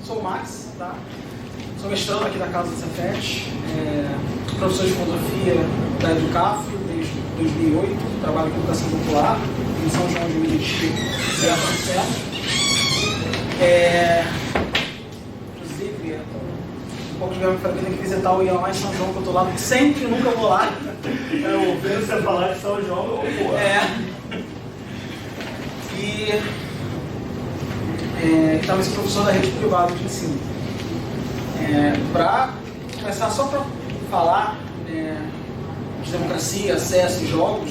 Sou o Max, tá? Sou mestrando aqui da Casa do Cefet, professor de filosofia da Educaf desde 2008, trabalho com educação popular em São João de Meriti, perto do centro. Inclusive, um pouco de vergonha para tem que visitar o IAM em São João, que eu estou lá sempre e nunca vou lá. Eu ouvindo você falar de São João, eu vou. Estava esse professor da rede privada de ensino. Para começar, só para falar de democracia, acesso e jogos,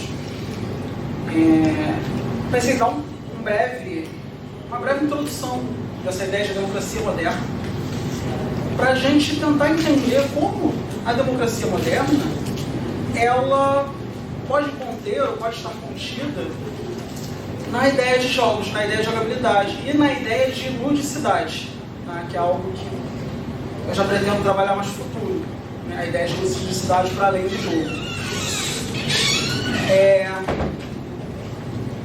pensei dar uma breve introdução dessa ideia de democracia moderna, para a gente tentar entender como a democracia moderna ela pode conter ou pode estar contida na ideia de jogos, na ideia de jogabilidade e na ideia de ludicidade, né, que é algo que eu já pretendo trabalhar mais no futuro, né, a ideia de ludicidade para além de jogo.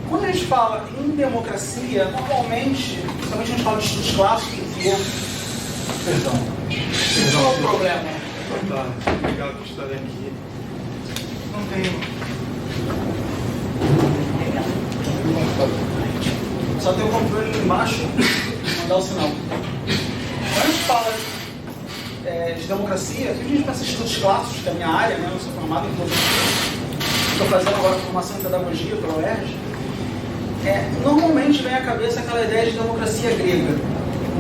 Quando a gente fala em democracia, normalmente, principalmente a gente fala de estudos clássicos, Perdão. qual é o problema? Obrigado por estar aqui. Não tenho. Só tem o controle ali embaixo, mandar o sinal. Quando a gente fala de democracia, a gente pensa em estudos clássicos, que é a minha área, né? Eu sou formado em filosofia, estou fazendo agora formação em pedagogia pela UERJ. Normalmente vem à cabeça aquela ideia de democracia grega,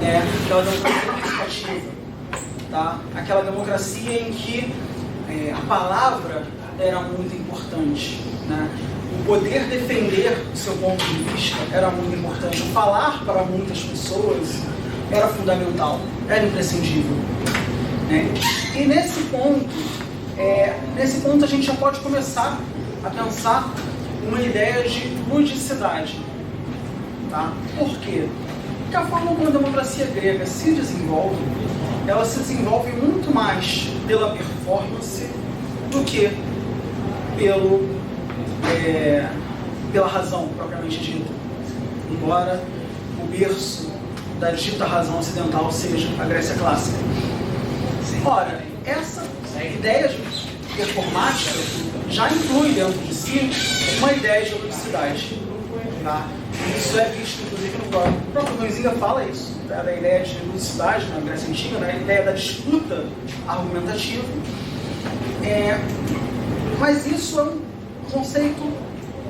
né? Aquela democracia participativa, tá? Aquela democracia em que a palavra era muito importante, né? O poder defender o seu ponto de vista era muito importante. O falar para muitas pessoas era fundamental, era imprescindível, né? E nesse ponto a gente já pode começar a pensar uma ideia de ludicidade, tá? Por quê? Porque a forma como a democracia grega se desenvolve, ela se desenvolve muito mais pela performance do que pela razão propriamente dita, embora o berço da dita razão ocidental seja a Grécia clássica. Ora, essa ideia de performática já inclui dentro de si uma ideia de ludicidade, tá? Isso é visto, inclusive, no próprio Gonzaga fala isso, tá? Da ideia de ludicidade na Grécia Antiga, né? A ideia da disputa argumentativa. Mas isso é um conceito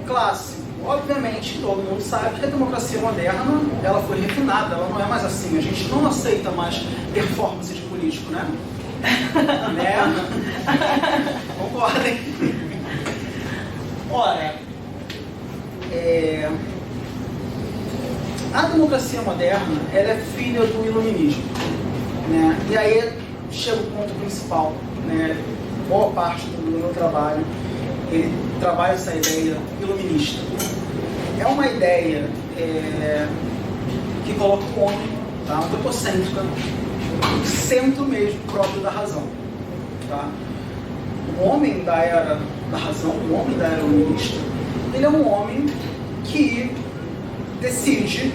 clássico. Obviamente, todo mundo sabe que a democracia moderna ela foi refinada, ela não é mais assim. A gente não aceita mais performance de político, né? Concordem? Ora, a democracia moderna ela é filha do iluminismo, né? E aí chega o ponto principal, né? Boa parte do meu trabalho ele trabalha essa ideia iluminista. É uma ideia que coloca o homem, tá? Antropocêntrica, no centro mesmo próprio da razão, tá? O homem da era da razão, o homem da era iluminista, ele é um homem que decide,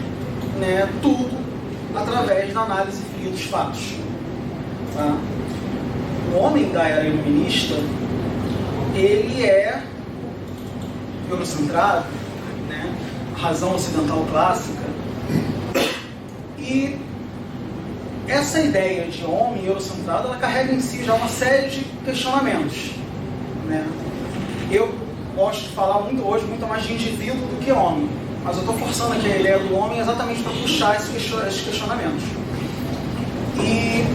né, tudo através da análise fria dos fatos, tá? O homem da era iluminista ele é eurocentrado, né? Razão ocidental clássica, e essa ideia de homem eurocentrado ela carrega em si já uma série de questionamentos, né? Eu gosto de falar muito mais de indivíduo do que homem, mas eu estou forçando aqui a ideia do homem exatamente para puxar esses questionamentos. E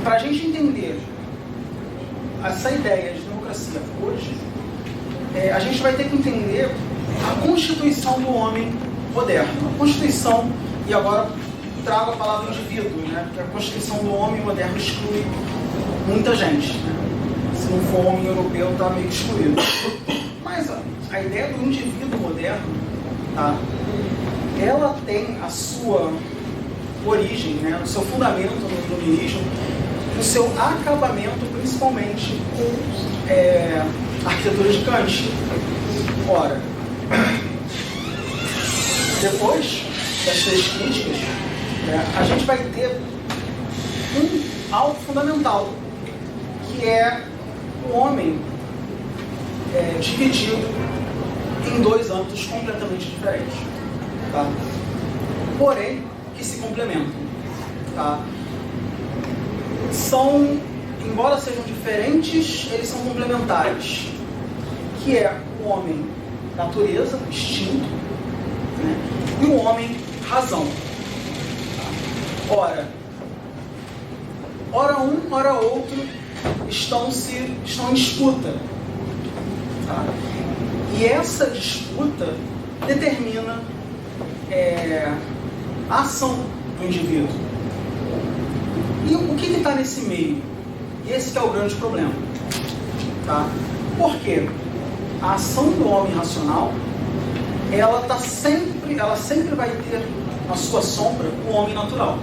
para a gente entender essa ideia de democracia hoje, a gente vai ter que entender a constituição do homem moderno. A constituição, e agora trago a palavra indivíduo, né? Porque a constituição do homem moderno exclui muita gente, né? Se não for homem europeu, está meio excluído. Mas a ideia do indivíduo moderno, tá? Ela tem a sua origem, né? O seu fundamento no iluminismo, o seu acabamento principalmente com a arquitetura de Kant. Ora, depois das três críticas, a gente vai ter algo fundamental, que é o homem dividido em dois âmbitos completamente diferentes, tá? Porém, que se complementam, tá? Embora sejam diferentes, eles são complementares, que é o homem natureza, instinto, né? E o homem razão. Ora um, ora outro estão em disputa, tá? E essa disputa determina a ação do indivíduo. E o que está nesse meio? E esse que é o grande problema, tá? Por quê? A ação do homem racional, ela sempre vai ter na sua sombra o homem natural.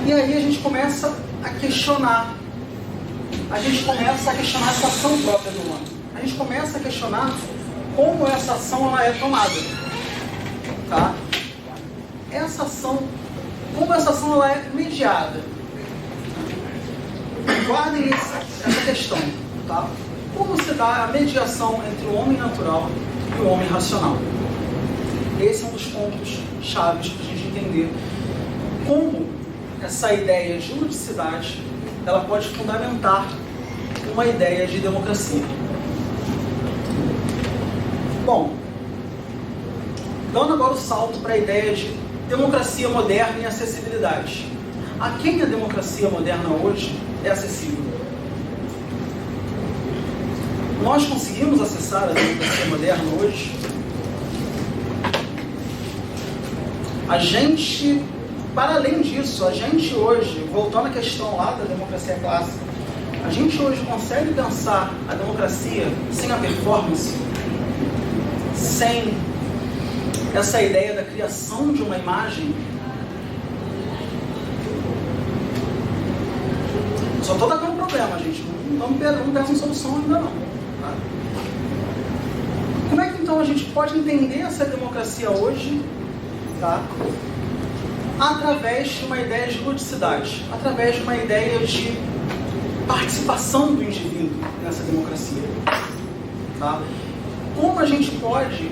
E aí a gente começa a questionar essa ação própria do homem. A gente começa a questionar como essa ação ela é tomada, tá? Como essa ação ela é mediada. Guardem essa questão, tá? Como se dá a mediação entre o homem natural e o homem racional? Esse é um dos pontos chaves para a gente entender como essa ideia de ludicidade ela pode fundamentar uma ideia de democracia. Bom, dando agora o salto para a ideia de democracia moderna e acessibilidade. A quem a democracia moderna hoje é acessível? Nós conseguimos acessar a democracia moderna hoje? Para além disso, a gente hoje, voltando à questão lá da democracia clássica, a gente hoje consegue pensar a democracia sem a performance, sem essa ideia da criação de uma imagem? Só estou dando um problema, gente. Não peçam solução ainda não. Tá? Como é que então a gente pode entender essa democracia hoje? Tá? Através de uma ideia de ludicidade, através de uma ideia de participação do indivíduo nessa democracia. Tá? Como a gente pode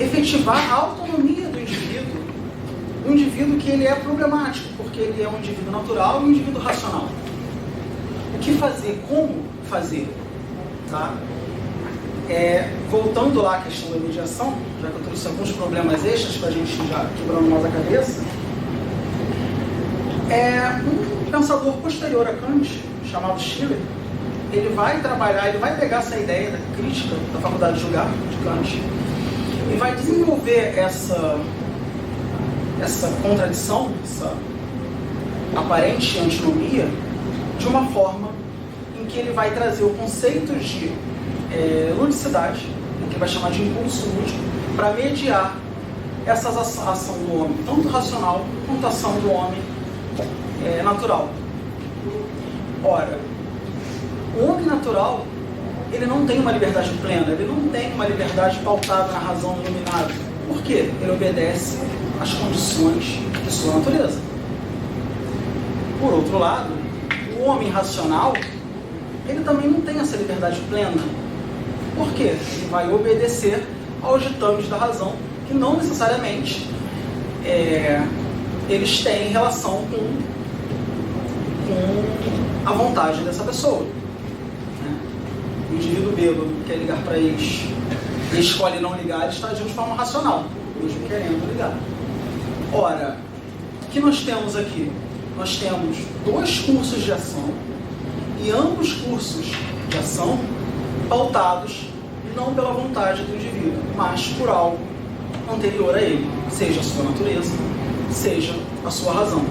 efetivar a autonomia do indivíduo, um indivíduo que ele é problemático, porque ele é um indivíduo natural e um indivíduo racional. O que fazer? Como fazer? Tá? Voltando lá à questão da mediação, já que eu trouxe alguns problemas extras para a gente já quebrando mais a cabeça, um pensador posterior a Kant, chamado Schiller, ele vai pegar essa ideia da crítica da faculdade de julgar de Kant e vai desenvolver essa contradição, essa aparente antinomia, de uma forma em que ele vai trazer o conceito de ludicidade, que ele vai chamar de impulso lúdico, para mediar essa ação do homem, tanto racional quanto a ação do homem natural. Ora, o homem natural, ele não tem uma liberdade plena, ele não tem uma liberdade pautada na razão iluminada. Por quê? Ele obedece às condições de sua natureza. Por outro lado, o homem racional, ele também não tem essa liberdade plena. Por quê? Ele vai obedecer aos ditames da razão, que não necessariamente eles têm relação com a vontade dessa pessoa. O indivíduo bêbado que quer ligar para eles e escolhe não ligar, ele está agindo de forma racional, mesmo querendo ligar. Ora, o que nós temos aqui? Nós temos 2 cursos de ação, e ambos cursos de ação pautados não pela vontade do indivíduo, mas por algo anterior a ele, seja a sua natureza, seja a sua razão.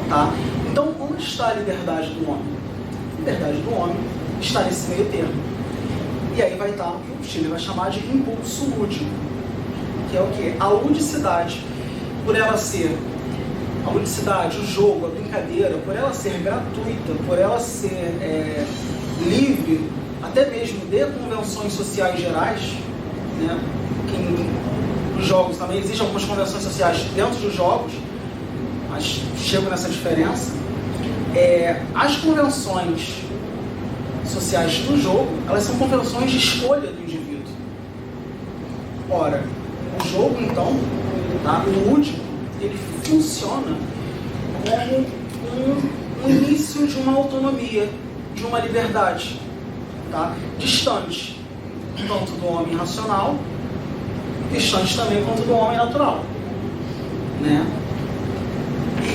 Tá? Então, onde está a liberdade do homem? A liberdade do homem está nesse meio termo. E aí vai estar o que o Schiller vai chamar de impulso lúdico, que é o quê? A ludicidade, por ela ser a ludicidade, o jogo, a brincadeira, por ela ser gratuita, por ela ser livre, até mesmo de convenções sociais gerais, né? Que nos jogos também existem algumas convenções sociais dentro dos jogos, mas chego nessa diferença, as convenções sociais do jogo, elas são convenções de escolha do indivíduo. Ora, o jogo, então, tá, o lúdico, ele funciona como um início de uma autonomia, de uma liberdade, tá, distante tanto do homem racional, distante também quanto do homem natural, né?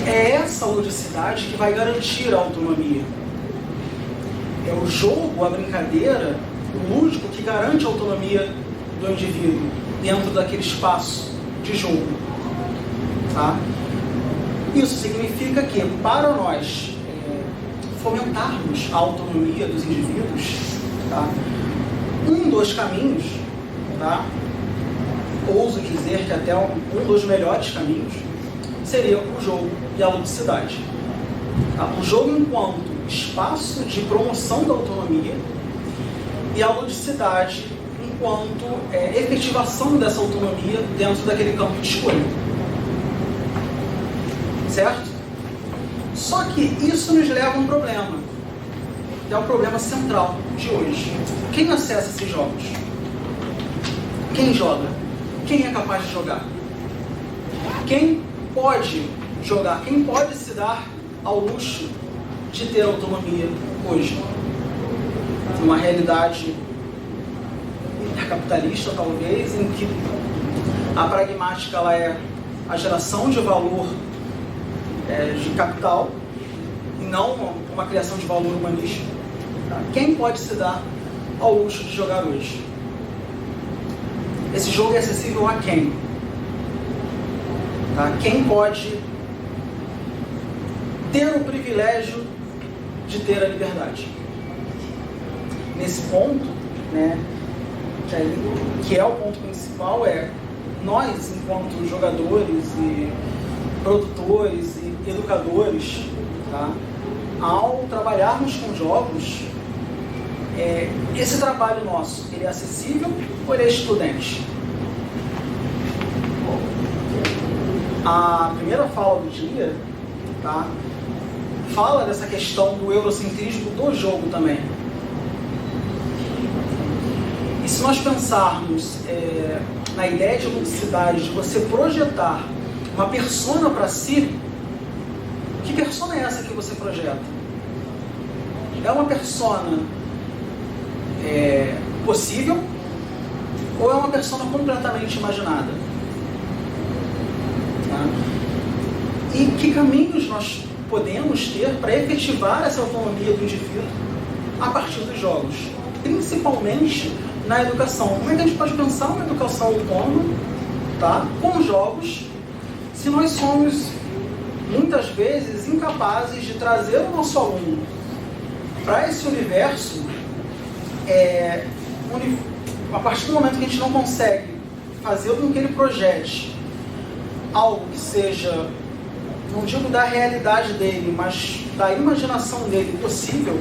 É essa ludicidade que vai garantir a autonomia. É o jogo, a brincadeira, o lúdico que garante a autonomia do indivíduo dentro daquele espaço de jogo, tá? Isso significa que, para nós fomentarmos a autonomia dos indivíduos, tá, um dos caminhos, tá, ouso dizer que até um dos melhores caminhos, seria o jogo e a ludicidade. Tá? O jogo enquanto espaço de promoção da autonomia e a ludicidade enquanto efetivação dessa autonomia dentro daquele campo de escolha. Certo? Só que isso nos leva a um problema, que é o problema central de hoje. Quem acessa esses jogos? Quem joga? Quem é capaz de jogar? Quem pode jogar? Quem pode se dar ao luxo de ter autonomia hoje? Numa realidade intercapitalista, talvez, em que a pragmática ela é a geração de valor de capital e não uma criação de valor humanístico. Tá? Quem pode se dar ao luxo de jogar hoje? Esse jogo é acessível a quem? Tá? Quem pode ter o privilégio de ter a liberdade? Nesse ponto, né, que é o ponto principal, nós, enquanto jogadores e produtores e educadores, tá, ao trabalharmos com jogos, esse trabalho nosso, ele é acessível ou ele é excludente? A primeira fala do dia, tá, fala dessa questão do eurocentrismo do jogo também. E se nós pensarmos na ideia de ludicidade, de você projetar uma persona para si, que persona é essa que você projeta? É uma persona possível ou é uma persona completamente imaginada? Tá? E que caminhos nós podemos ter para efetivar essa autonomia do indivíduo a partir dos jogos? Principalmente na educação. Como é que a gente pode pensar uma educação autônoma, tá, com jogos, se nós somos, muitas vezes, incapazes de trazer o nosso aluno para esse universo, a partir do momento que a gente não consegue fazer com que ele projete algo que seja, não digo da realidade dele, mas da imaginação dele possível,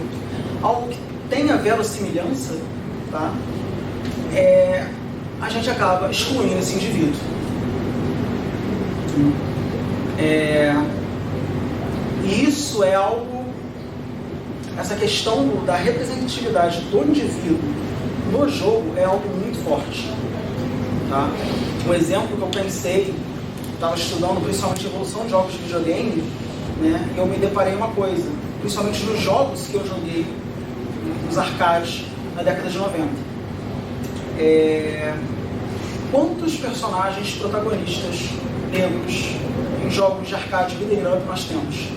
algo que tenha verossimilhança, tá? A gente acaba excluindo esse indivíduo. E isso é algo, essa questão da representatividade do indivíduo no jogo é algo muito forte. Tá? Um exemplo que eu pensei, estava estudando principalmente a evolução de jogos de videogame, né, e eu me deparei uma coisa, principalmente nos jogos que eu joguei, nos arcades, na década de 90. Quantos personagens protagonistas negros em jogos de arcade beat'em up nós temos?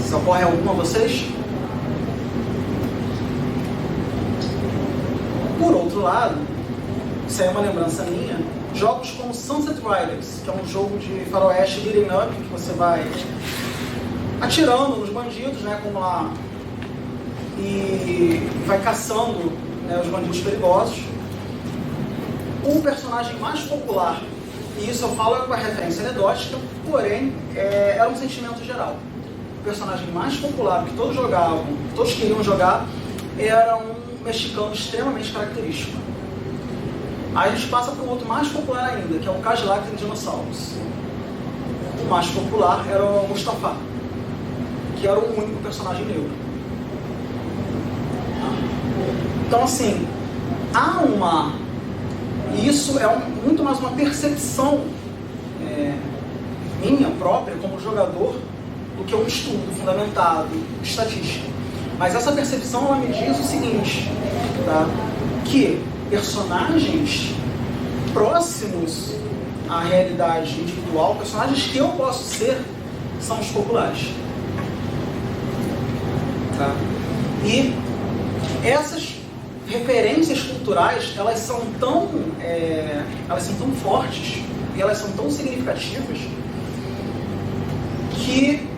Se ocorre alguma a vocês? Por outro lado, isso é uma lembrança minha, jogos como Sunset Riders, que é um jogo de faroeste beat'em up, que você vai atirando nos bandidos, né, como lá, e vai caçando, né, os bandidos perigosos. O personagem mais popular, e isso eu falo com a referência anedótica, porém era um sentimento geral. O personagem mais popular que todos jogavam, todos queriam jogar, era um mexicano extremamente característico. Aí a gente passa para um outro mais popular ainda, que é o Cadillac and Dinosaurs. O mais popular era o Mustafa, que era o único personagem negro. Então, assim, há uma... Isso é muito mais uma percepção minha própria como jogador do que um estudo fundamentado, estatístico. Mas essa percepção, ela me diz o seguinte, tá? Que personagens próximos à realidade individual, personagens que eu posso ser, são os populares. Tá? E essas referências culturais, elas são tão fortes e elas são tão significativas que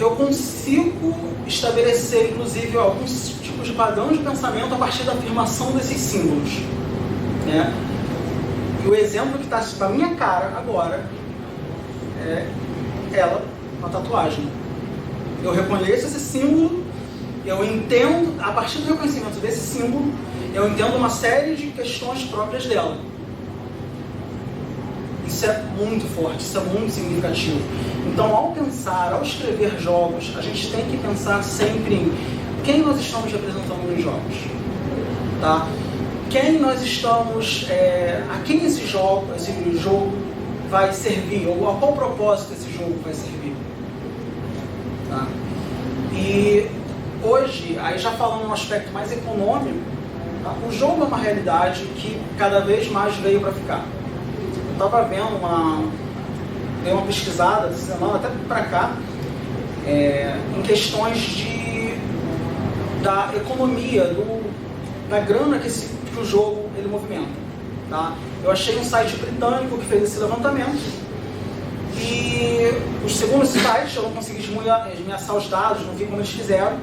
eu consigo estabelecer, inclusive, alguns tipos de padrão de pensamento a partir da afirmação desses símbolos. Né? E o exemplo que está na minha cara agora é ela, uma tatuagem. Eu reconheço esse símbolo, eu entendo, a partir do reconhecimento desse símbolo, eu entendo uma série de questões próprias dela. Isso é muito forte, isso é muito significativo. Então, ao pensar, ao escrever jogos, a gente tem que pensar sempre em quem nós estamos representando nos jogos. Tá? Quem nós estamos... a quem esse jogo vai servir, ou a qual propósito esse jogo vai servir. Tá? E hoje, aí já falando num aspecto mais econômico, tá? O jogo é uma realidade que cada vez mais veio para ficar. Eu estava vendo dei uma pesquisada essa semana, até para cá, em questões da economia, da grana que o jogo ele movimenta. Tá? Eu achei um site britânico que fez esse levantamento e, segundo esse site, eu não consegui esmiuçar os dados, não vi como eles fizeram,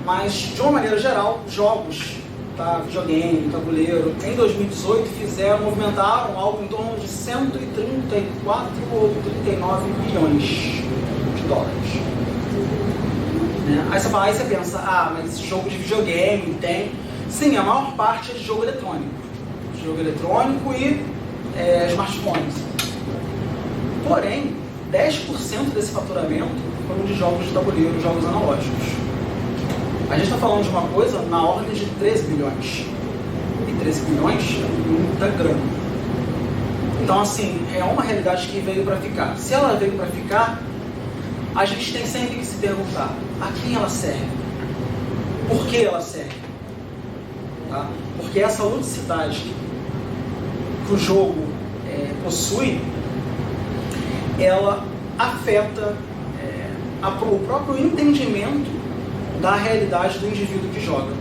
mas, de uma maneira geral, jogos, tá, videogame, tabuleiro, em 2018 movimentaram algo em torno de 134 ou 39 bilhões de dólares. Aí você pensa, mas esse jogo de videogame tem... Sim, a maior parte é de jogo eletrônico. Jogo eletrônico e smartphones. Porém, 10% desse faturamento foram de jogos de tabuleiro, jogos analógicos. A gente está falando de uma coisa na ordem de 13 bilhões. E 13 bilhões é muita grana. Então, assim, é uma realidade que veio para ficar. Se ela veio para ficar, a gente tem sempre que se perguntar a quem ela serve. Por que ela serve? Tá? Porque essa ludicidade que o jogo possui, ela afeta o próprio entendimento da realidade do indivíduo que joga.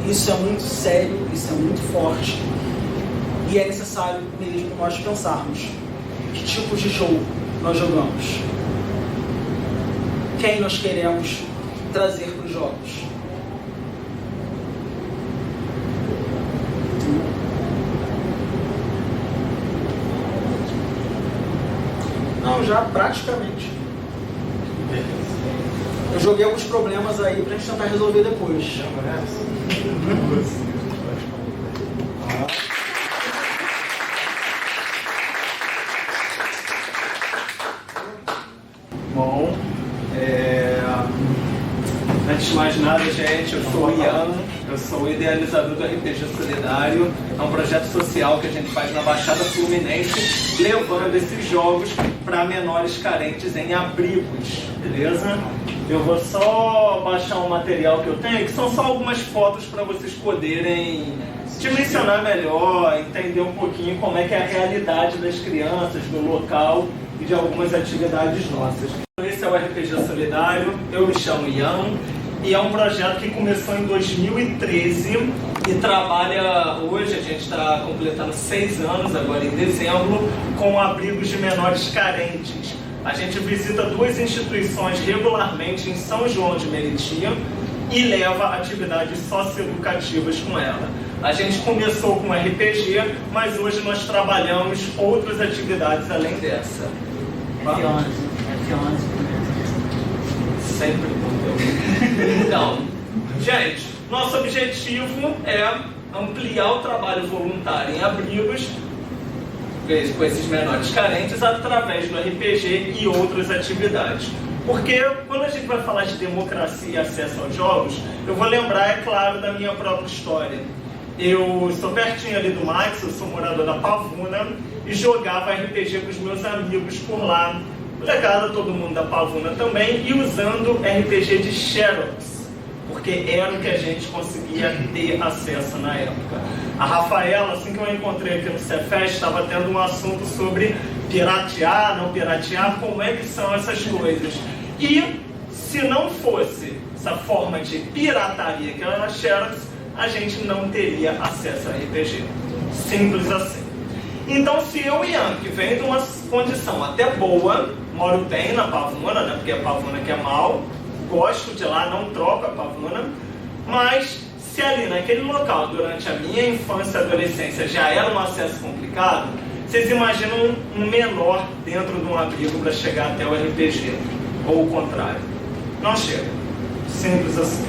Isso é muito sério, isso é muito forte e é necessário mesmo nós pensarmos que tipos de jogo nós jogamos, quem nós queremos trazer para os jogos. Não, já praticamente. Eu joguei alguns problemas aí pra gente tentar resolver depois. Bom, antes de mais nada, gente, eu sou o Ian, eu sou o idealizador do RPG Solidário. É um projeto social que a gente faz na Baixada Fluminense, levando esses jogos para menores carentes em abrigos, beleza? Eu vou só baixar um material que eu tenho, que são só algumas fotos para vocês poderem dimensionar melhor, entender um pouquinho como é que é a realidade das crianças, do local e de algumas atividades nossas. Esse é o RPG Solidário, eu me chamo Ian, e é um projeto que começou em 2013 e trabalha hoje, a gente está completando 6 anos agora em dezembro, com abrigos de menores carentes. A gente visita 2 instituições regularmente em São João de Meriti e leva atividades socioeducativas com ela. A gente começou com RPG, mas hoje nós trabalhamos outras atividades além dessa. F11. Sempre. Então, gente, Nosso objetivo é ampliar o trabalho voluntário em abrigos com esses menores carentes através do RPG e outras atividades. Porque quando a gente vai falar de democracia e acesso aos jogos, eu vou lembrar, é claro, da minha própria história. Eu estou pertinho ali do Max, eu sou morador da Pavuna e jogava RPG com os meus amigos por lá. Legado todo mundo da Pavuna também, e usando RPG de Xerox, porque era o que a gente conseguia ter acesso na época. A Rafaela, assim que eu encontrei aqui no Cefest, estava tendo um assunto sobre piratear, não piratear, como é que são essas coisas. E se não fosse essa forma de pirataria que era a Xerox, a gente não teria acesso a RPG. Simples assim. Então, se eu e Ian, que vem de uma condição até boa, moro bem na Pavuna, né, porque a Pavuna que é mal, gosto de lá, não troco a Pavuna, mas se ali naquele local, durante a minha infância e adolescência, já era um acesso complicado, vocês imaginam um menor dentro de um abrigo para chegar até o RPG, ou o contrário. Não chega. Simples assim.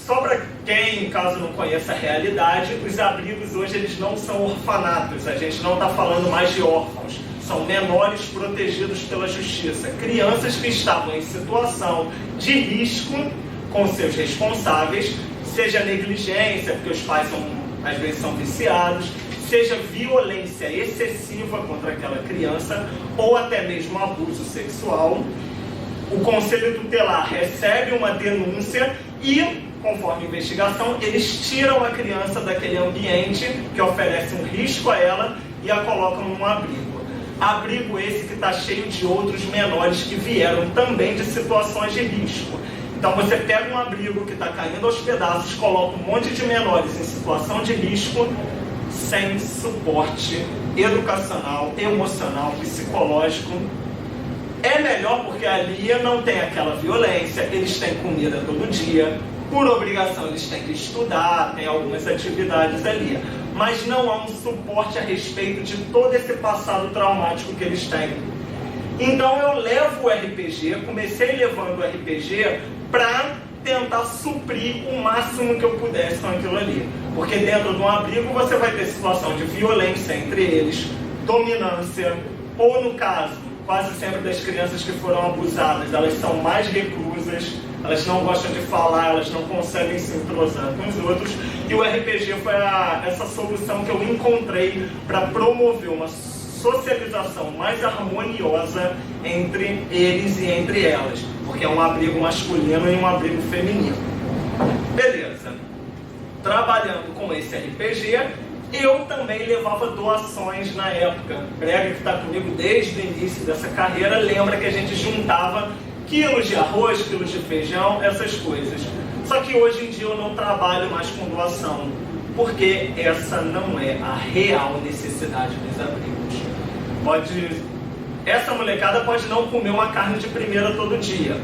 Só para quem, caso não conheça a realidade, os abrigos hoje eles não são orfanatos, a gente não está falando mais de órfãos, são menores protegidos pela justiça, crianças que estavam em situação de risco com seus responsáveis, seja negligência, porque os pais às vezes são viciados, seja violência excessiva contra aquela criança, ou até mesmo abuso sexual. O Conselho Tutelar recebe uma denúncia e, conforme a investigação, eles tiram a criança daquele ambiente que oferece um risco a ela e a colocam num abrigo. Abrigo esse que está cheio de outros menores que vieram também de situações de risco. Então você pega um abrigo que está caindo aos pedaços, coloca um monte de menores em situação de risco, sem suporte educacional, emocional, psicológico. É melhor porque ali não tem aquela violência, eles têm comida todo dia, por obrigação eles têm que estudar, tem algumas atividades ali. Mas não há um suporte a respeito de todo esse passado traumático que eles têm. Então eu levo o RPG, comecei levando o RPG para tentar suprir o máximo que eu pudesse com aquilo ali. Porque dentro de um abrigo você vai ter situação de violência entre eles, dominância, ou no caso, quase sempre das crianças que foram abusadas, elas são mais reclusas, elas não gostam de falar, elas não conseguem se entrosar com os outros, e o RPG foi essa solução que eu encontrei para promover uma socialização mais harmoniosa entre eles e entre elas, porque é um abrigo masculino e um abrigo feminino. Beleza. Trabalhando com esse RPG, eu também levava doações na época. Brega, que está comigo desde o início dessa carreira, lembra que a gente juntava quilos de arroz, quilos de feijão, essas coisas. Só que hoje em dia eu não trabalho mais com doação, porque essa não é a real necessidade dos abrigos. Essa molecada pode não comer uma carne de primeira todo dia,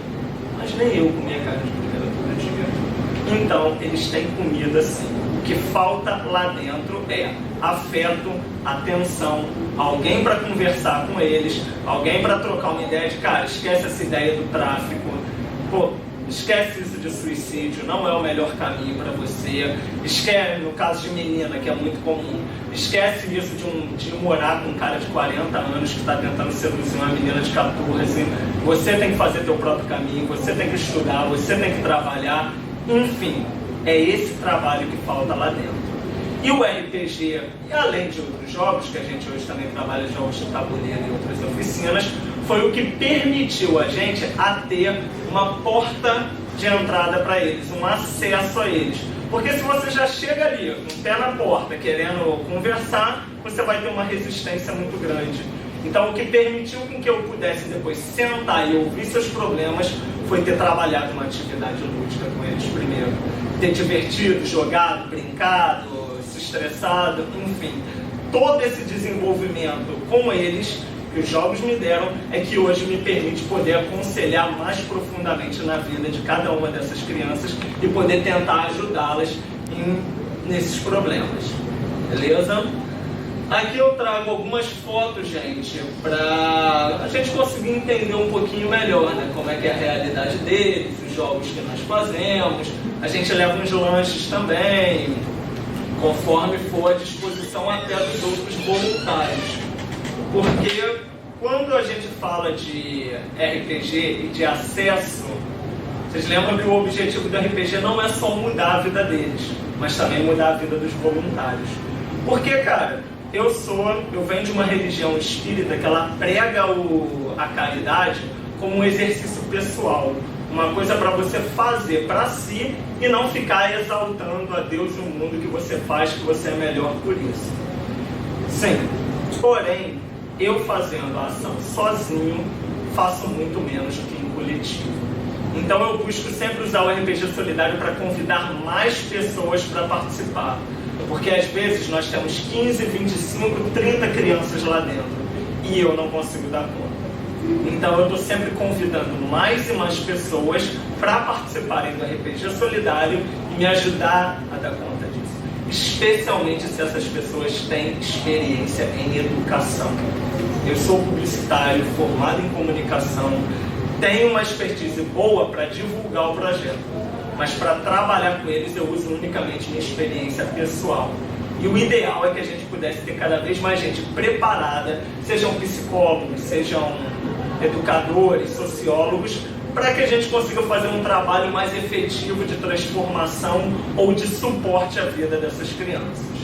mas nem eu comia carne de primeira todo dia. Então, eles têm comida sim. O que falta lá dentro é afeto, atenção, alguém para conversar com eles, alguém para trocar uma ideia de, cara, esquece essa ideia do tráfico, pô, esquece isso de suicídio, não é o melhor caminho para você, esquece, no caso de menina, que é muito comum, esquece isso de morar com um cara de 40 anos que está tentando seduzir uma menina de 14, você tem que fazer teu próprio caminho, você tem que estudar, você tem que trabalhar, enfim, é esse trabalho que falta lá dentro. E o RPG, e além de outros jogos, que a gente hoje também trabalha jogos de tabuleiro e outras oficinas, foi o que permitiu a gente a ter uma porta de entrada para eles, um acesso a eles. Porque se você já chega ali, com o pé na porta, querendo conversar, você vai ter uma resistência muito grande. Então o que permitiu com que eu pudesse depois sentar e ouvir seus problemas foi ter trabalhado uma atividade lúdica com eles primeiro. Ter divertido, jogado, brincado, se estressado, enfim. Todo esse desenvolvimento com eles que os jogos me deram é que hoje me permite poder aconselhar mais profundamente na vida de cada uma dessas crianças e poder tentar ajudá-las nesses problemas. Beleza? Aqui eu trago algumas fotos, gente, para a gente conseguir entender um pouquinho melhor, né, como é que é a realidade deles, os jogos que nós fazemos, A gente leva uns lanches também, conforme for a disposição até dos outros voluntários. Porque quando a gente fala de RPG e de acesso, vocês lembram que o objetivo do RPG não é só mudar a vida deles, mas também mudar a vida dos voluntários. Porque, cara, eu venho de uma religião espírita que ela prega a caridade como um exercício pessoal, uma coisa para você fazer para si e não ficar exaltando a Deus e o mundo que você faz, que você é melhor por isso. Sim, porém, eu fazendo a ação sozinho, faço muito menos do que em coletivo. Então eu busco sempre usar o RPG Solidário para convidar mais pessoas para participar. Porque às vezes nós temos 15, 25, 30 crianças lá dentro e eu não consigo dar conta. Então eu estou sempre convidando mais e mais pessoas para participarem do RPG Solidário e me ajudar a dar conta disso. Especialmente se essas pessoas têm experiência em educação. Eu sou publicitário, formado em comunicação, tenho uma expertise boa para divulgar o projeto, mas para trabalhar com eles eu uso unicamente minha experiência pessoal. E o ideal é que a gente pudesse ter cada vez mais gente preparada, sejam psicólogos, sejam educadores, sociólogos, para que a gente consiga fazer um trabalho mais efetivo de transformação ou de suporte à vida dessas crianças.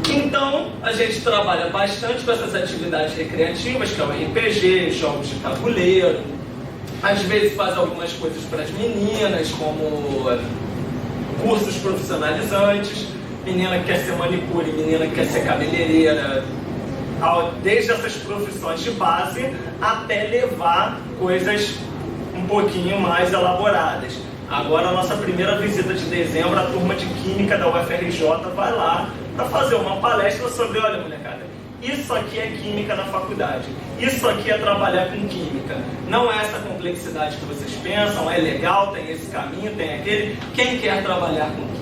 Então, a gente trabalha bastante com essas atividades recreativas, que é o RPG, jogos de tabuleiro. Às vezes faz algumas coisas para as meninas, como cursos profissionalizantes, menina que quer ser manicure, menina que quer ser cabeleireira, desde essas profissões de base até levar coisas um pouquinho mais elaboradas. Agora, a nossa primeira visita de dezembro, a turma de Química da UFRJ vai lá para fazer uma palestra sobre, olha, molecada, isso aqui é Química na faculdade, isso aqui é trabalhar com Química. Não é essa complexidade que vocês pensam, é legal, tem esse caminho, tem aquele, quem quer trabalhar com Química?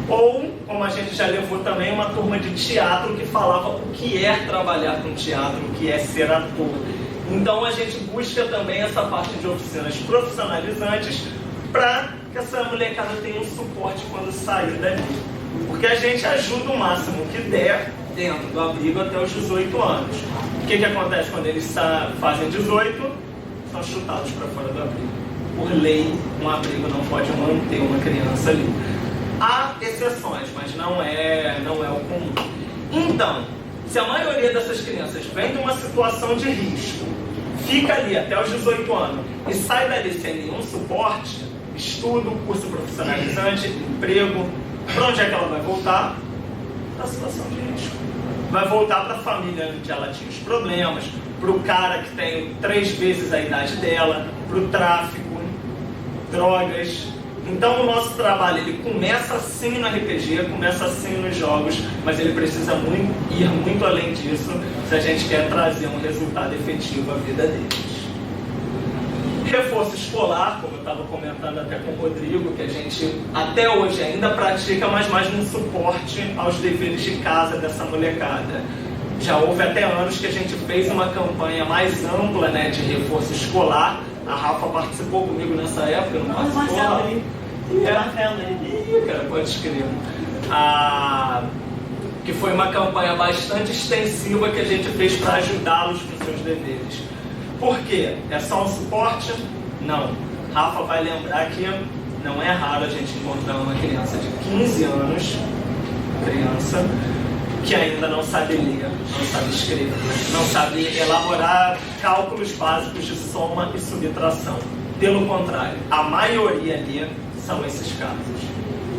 Ou, como a gente já levou também, uma turma de teatro que falava o que é trabalhar com teatro, o que é ser ator. Então a gente busca também essa parte de oficinas profissionalizantes para que essa molecada tenha um suporte quando sair dali. Porque a gente ajuda o máximo que der dentro do abrigo até os 18 anos. O que acontece quando eles fazem 18? São chutados para fora do abrigo. Por lei, um abrigo não pode manter uma criança ali. Há exceções, mas não é o comum. Então, se a maioria dessas crianças vem de uma situação de risco, fica ali até os 18 anos e sai dali sem nenhum suporte, estudo, curso profissionalizante, emprego, para onde é que ela vai voltar? Para a situação de risco. Vai voltar para a família onde ela tinha os problemas, para o cara que tem 3 vezes a idade dela, para o tráfico, drogas. Então o nosso trabalho ele começa assim no RPG, começa assim nos jogos, mas ele precisa ir muito além disso se a gente quer trazer um resultado efetivo à vida deles. Reforço escolar, como eu estava comentando até com o Rodrigo, que a gente até hoje ainda pratica, mas mais um suporte aos deveres de casa dessa molecada. Já houve até anos que a gente fez uma campanha mais ampla, né, de reforço escolar. A Rafa participou comigo nessa época, não participou? Cara, pode escrever. Que foi uma campanha bastante extensiva que a gente fez para ajudá-los com seus deveres. Por quê? É só um suporte? Não. Rafa vai lembrar que não é raro a gente encontrar uma criança de 15 anos, que ainda não sabe ler, não sabe escrever, não sabe elaborar cálculos básicos de soma e subtração. Pelo contrário, a maioria ali são esses casos.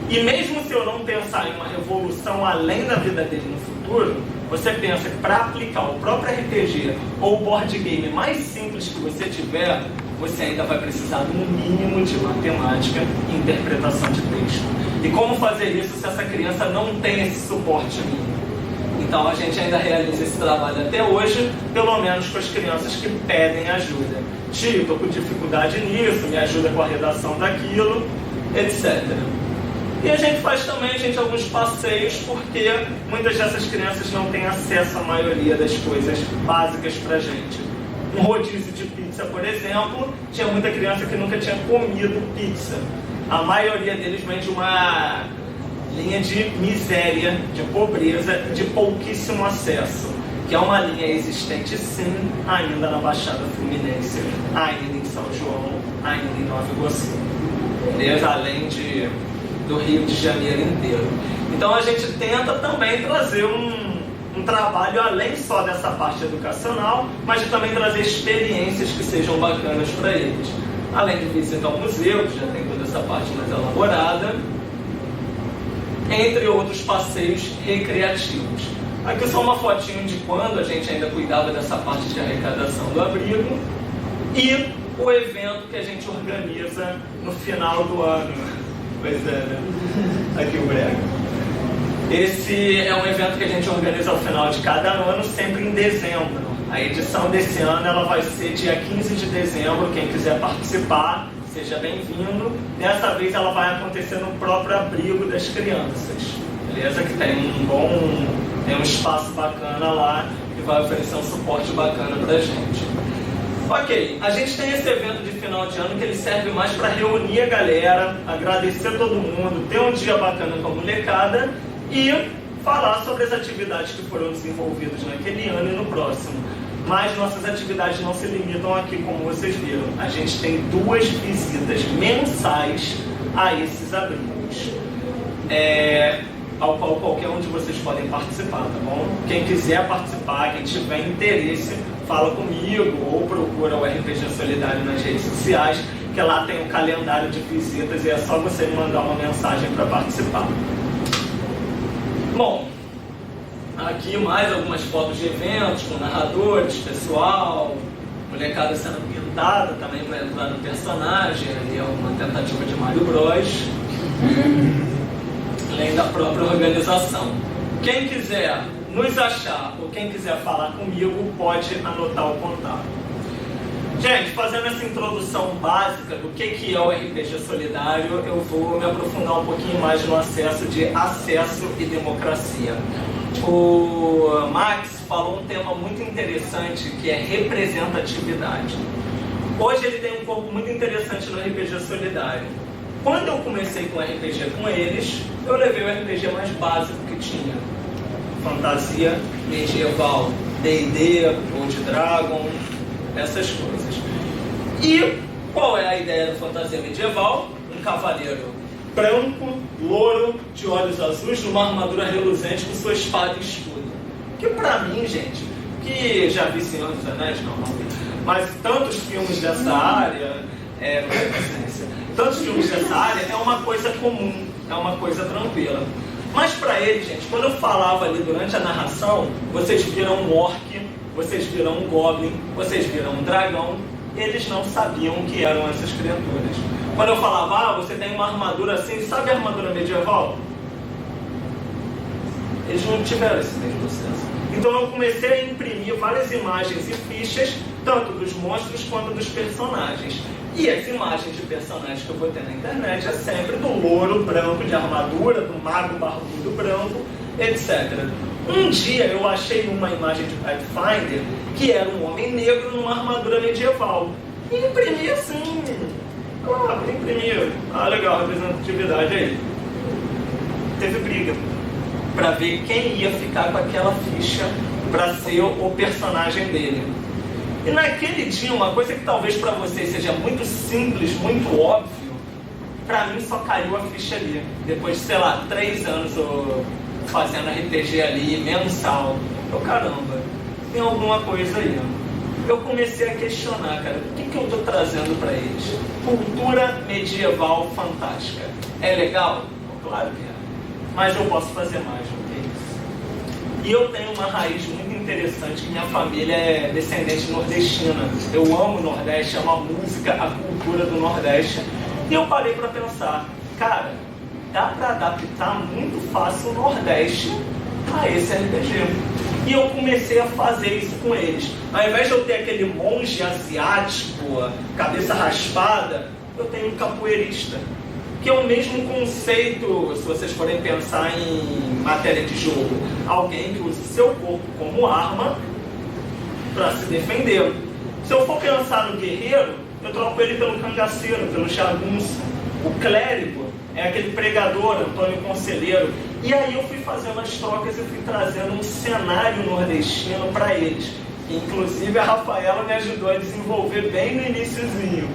E mesmo se eu não pensar em uma revolução além da vida dele no futuro, você pensa que para aplicar o próprio RPG ou o board game mais simples que você tiver, você ainda vai precisar de um mínimo de matemática e interpretação de texto. E como fazer isso se essa criança não tem esse suporte mínimo? Então a gente ainda realiza esse trabalho até hoje, pelo menos com as crianças que pedem ajuda. Tio, estou com dificuldade nisso, me ajuda com a redação daquilo, etc. E a gente faz também alguns passeios, porque muitas dessas crianças não têm acesso à maioria das coisas básicas pra gente. Um rodízio de pizza, por exemplo, tinha muita criança que nunca tinha comido pizza. a maioria deles vem de uma linha de miséria, de pobreza, de pouquíssimo acesso, que é uma linha existente sim, ainda na Baixada Fluminense, ainda em São João, ainda em Nova Iguaçu, beleza? Além do Rio de Janeiro inteiro. Então a gente tenta também trazer um trabalho além só dessa parte educacional, mas de também trazer experiências que sejam bacanas para eles. Além de visita ao museu, que já tem toda essa parte mais elaborada, entre outros passeios recreativos. Aqui só uma fotinho de quando a gente ainda cuidava dessa parte de arrecadação do abrigo e o evento que a gente organiza no final do ano. Pois é, né? Aqui o brega. Esse é um evento que a gente organiza ao final de cada ano, sempre em dezembro. A edição desse ano ela vai ser dia 15 de dezembro. Quem quiser participar, seja bem-vindo. Dessa vez ela vai acontecer no próprio abrigo das crianças, beleza? Que tem um espaço bacana lá e vai oferecer um suporte bacana pra gente. Ok, a gente tem esse evento de final de ano que ele serve mais para reunir a galera, agradecer todo mundo, ter um dia bacana com a molecada e falar sobre as atividades que foram desenvolvidas naquele ano e no próximo. Mas nossas atividades não se limitam aqui, como vocês viram. A gente tem 2 visitas mensais a esses abrigos, ao qual qualquer um de vocês podem participar, tá bom? Quem quiser participar, quem tiver interesse, fala comigo ou procura o RPG Solidário nas redes sociais, que lá tem um calendário de visitas e é só você me mandar uma mensagem para participar. Bom, aqui mais algumas fotos de eventos com narradores, pessoal, molecada sendo pintada também para entrar no personagem, ali é uma tentativa de Mario Bros, além da própria organização. Quem quiser nos achar ou quem quiser falar comigo pode anotar o contato. Gente, fazendo essa introdução básica do que é o RPG Solidário, eu vou me aprofundar um pouquinho mais no acesso e democracia. O Max falou um tema muito interessante que é representatividade. Hoje ele tem um corpo muito interessante no RPG Solidário. Quando eu comecei com RPG com eles, eu levei o RPG mais básico que tinha. Fantasia medieval, D&D, Old Dragon, essas coisas. E qual é a ideia da fantasia medieval? Um cavaleiro branco, louro, de olhos azuis, numa armadura reluzente com sua espada e escudo. Que pra mim, gente, que já vi Senhor dos Anéis, não, mas tantos filmes dessa área, tantos filmes dessa área é uma coisa comum, é uma coisa tranquila. Mas para eles, gente, quando eu falava ali durante a narração, vocês viram um orc, vocês viram um goblin, vocês viram um dragão, eles não sabiam o que eram essas criaturas. Quando eu falava, você tem uma armadura assim, sabe a armadura medieval? Eles não tiveram esse mesmo senso. Então eu comecei a imprimir várias imagens e fichas, tanto dos monstros quanto dos personagens. E as imagens de personagens que eu vou ter na internet é sempre do louro branco de armadura, do mago barbudo branco, etc. Um dia eu achei uma imagem de Pathfinder que era um homem negro numa armadura medieval. E imprimi assim. Legal, representatividade aí. Teve briga para ver quem ia ficar com aquela ficha para ser o personagem dele. E naquele dia, uma coisa que talvez para vocês seja muito simples, muito óbvio, para mim só caiu a ficha ali. Depois de, 3 anos fazendo RPG ali, mensal. Caramba, tem alguma coisa aí. Eu comecei a questionar, cara, o que eu estou trazendo para eles? Cultura medieval fantástica. É legal? Claro que é. Mas eu posso fazer mais do que isso. E eu tenho uma raiz muito interessante, que minha família é descendente nordestina. Eu amo o Nordeste, amo a música, a cultura do Nordeste. E eu parei para pensar, cara, dá para adaptar muito fácil o Nordeste a esse RPG. E eu comecei a fazer isso com eles. Ao invés de eu ter aquele monge asiático, cabeça raspada, eu tenho um capoeirista. Que é o mesmo conceito, se vocês forem pensar em matéria de jogo. Alguém que usa o seu corpo como arma para se defender. Se eu for pensar no guerreiro, eu troco ele pelo cangaceiro, pelo jagunço. O clérigo é aquele pregador, Antônio Conselheiro. E aí eu fui fazendo as trocas e fui trazendo um cenário nordestino para eles. Inclusive a Rafaela me ajudou a desenvolver bem no iniciozinho.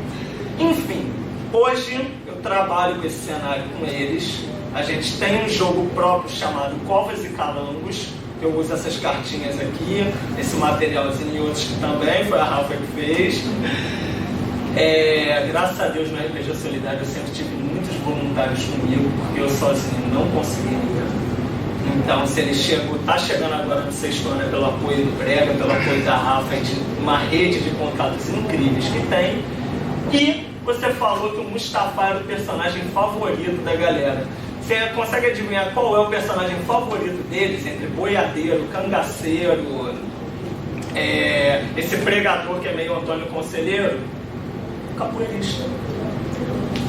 Enfim, hoje eu trabalho com esse cenário com eles. A gente tem um jogo próprio chamado Covas e Calangos. Eu uso essas cartinhas aqui, esse materialzinho e outros que também foi a Rafa que fez. Graças a Deus no RPG Solidário eu sempre tive muitos voluntários comigo, porque eu sozinho não conseguia. Então, se ele está chegando agora no sexto ano, é pelo apoio do Prega, pelo apoio da Rafa, de uma rede de contatos incríveis que tem. E você falou que o Mustafa era o personagem favorito da galera. Você consegue adivinhar qual é o personagem favorito deles, entre boiadeiro, cangaceiro, esse pregador que é meio Antônio Conselheiro? Capoeirista.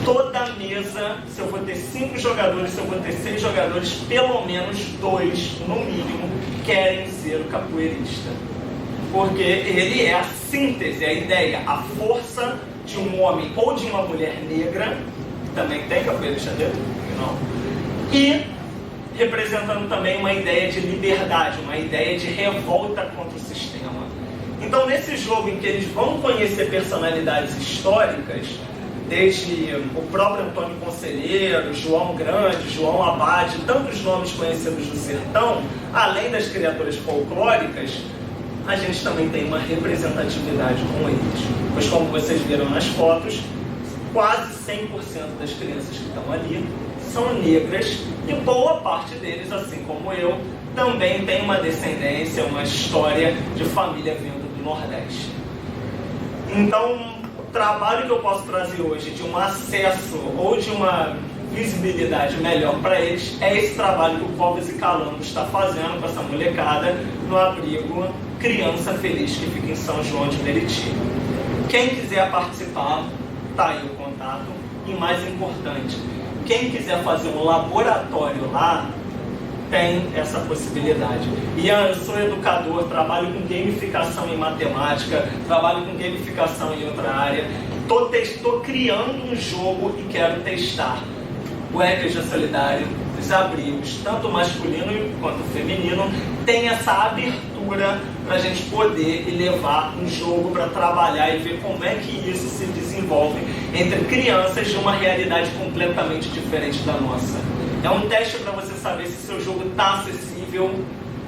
Toda mesa, se eu vou ter 5 jogadores, se eu vou ter 6 jogadores, pelo menos 2, no mínimo, querem ser o capoeirista. Porque ele é a síntese, a ideia, a força de um homem ou de uma mulher negra, também tem capoeirista dentro? Não. E representando também uma ideia de liberdade, uma ideia de revolta contra o sistema. Então, nesse jogo em que eles vão conhecer personalidades históricas, desde o próprio Antônio Conselheiro, João Grande, João Abade, tantos nomes conhecidos do sertão, além das criaturas folclóricas, a gente também tem uma representatividade com eles. Pois, como vocês viram nas fotos, quase 100% das crianças que estão ali são negras e boa parte deles, assim como eu, também tem uma descendência, uma história de família vindo do Nordeste. Então, o trabalho que eu posso trazer hoje de um acesso ou de uma visibilidade melhor para eles é esse trabalho que o Covas e Calangos está fazendo com essa molecada no abrigo Criança Feliz, que fica em São João de Meriti. Quem quiser participar, está aí o contato. E mais importante, quem quiser fazer um laboratório lá, tem essa possibilidade. Ian, eu sou educador, trabalho com gamificação em matemática, trabalho com gamificação em outra área. Estou criando um jogo e quero testar. O RPG Solidário, os abrigos, tanto masculino quanto feminino, tem essa abertura para a gente poder levar um jogo para trabalhar e ver como é que isso se desenvolve entre crianças de uma realidade completamente diferente da nossa. É um teste para você saber se seu jogo está acessível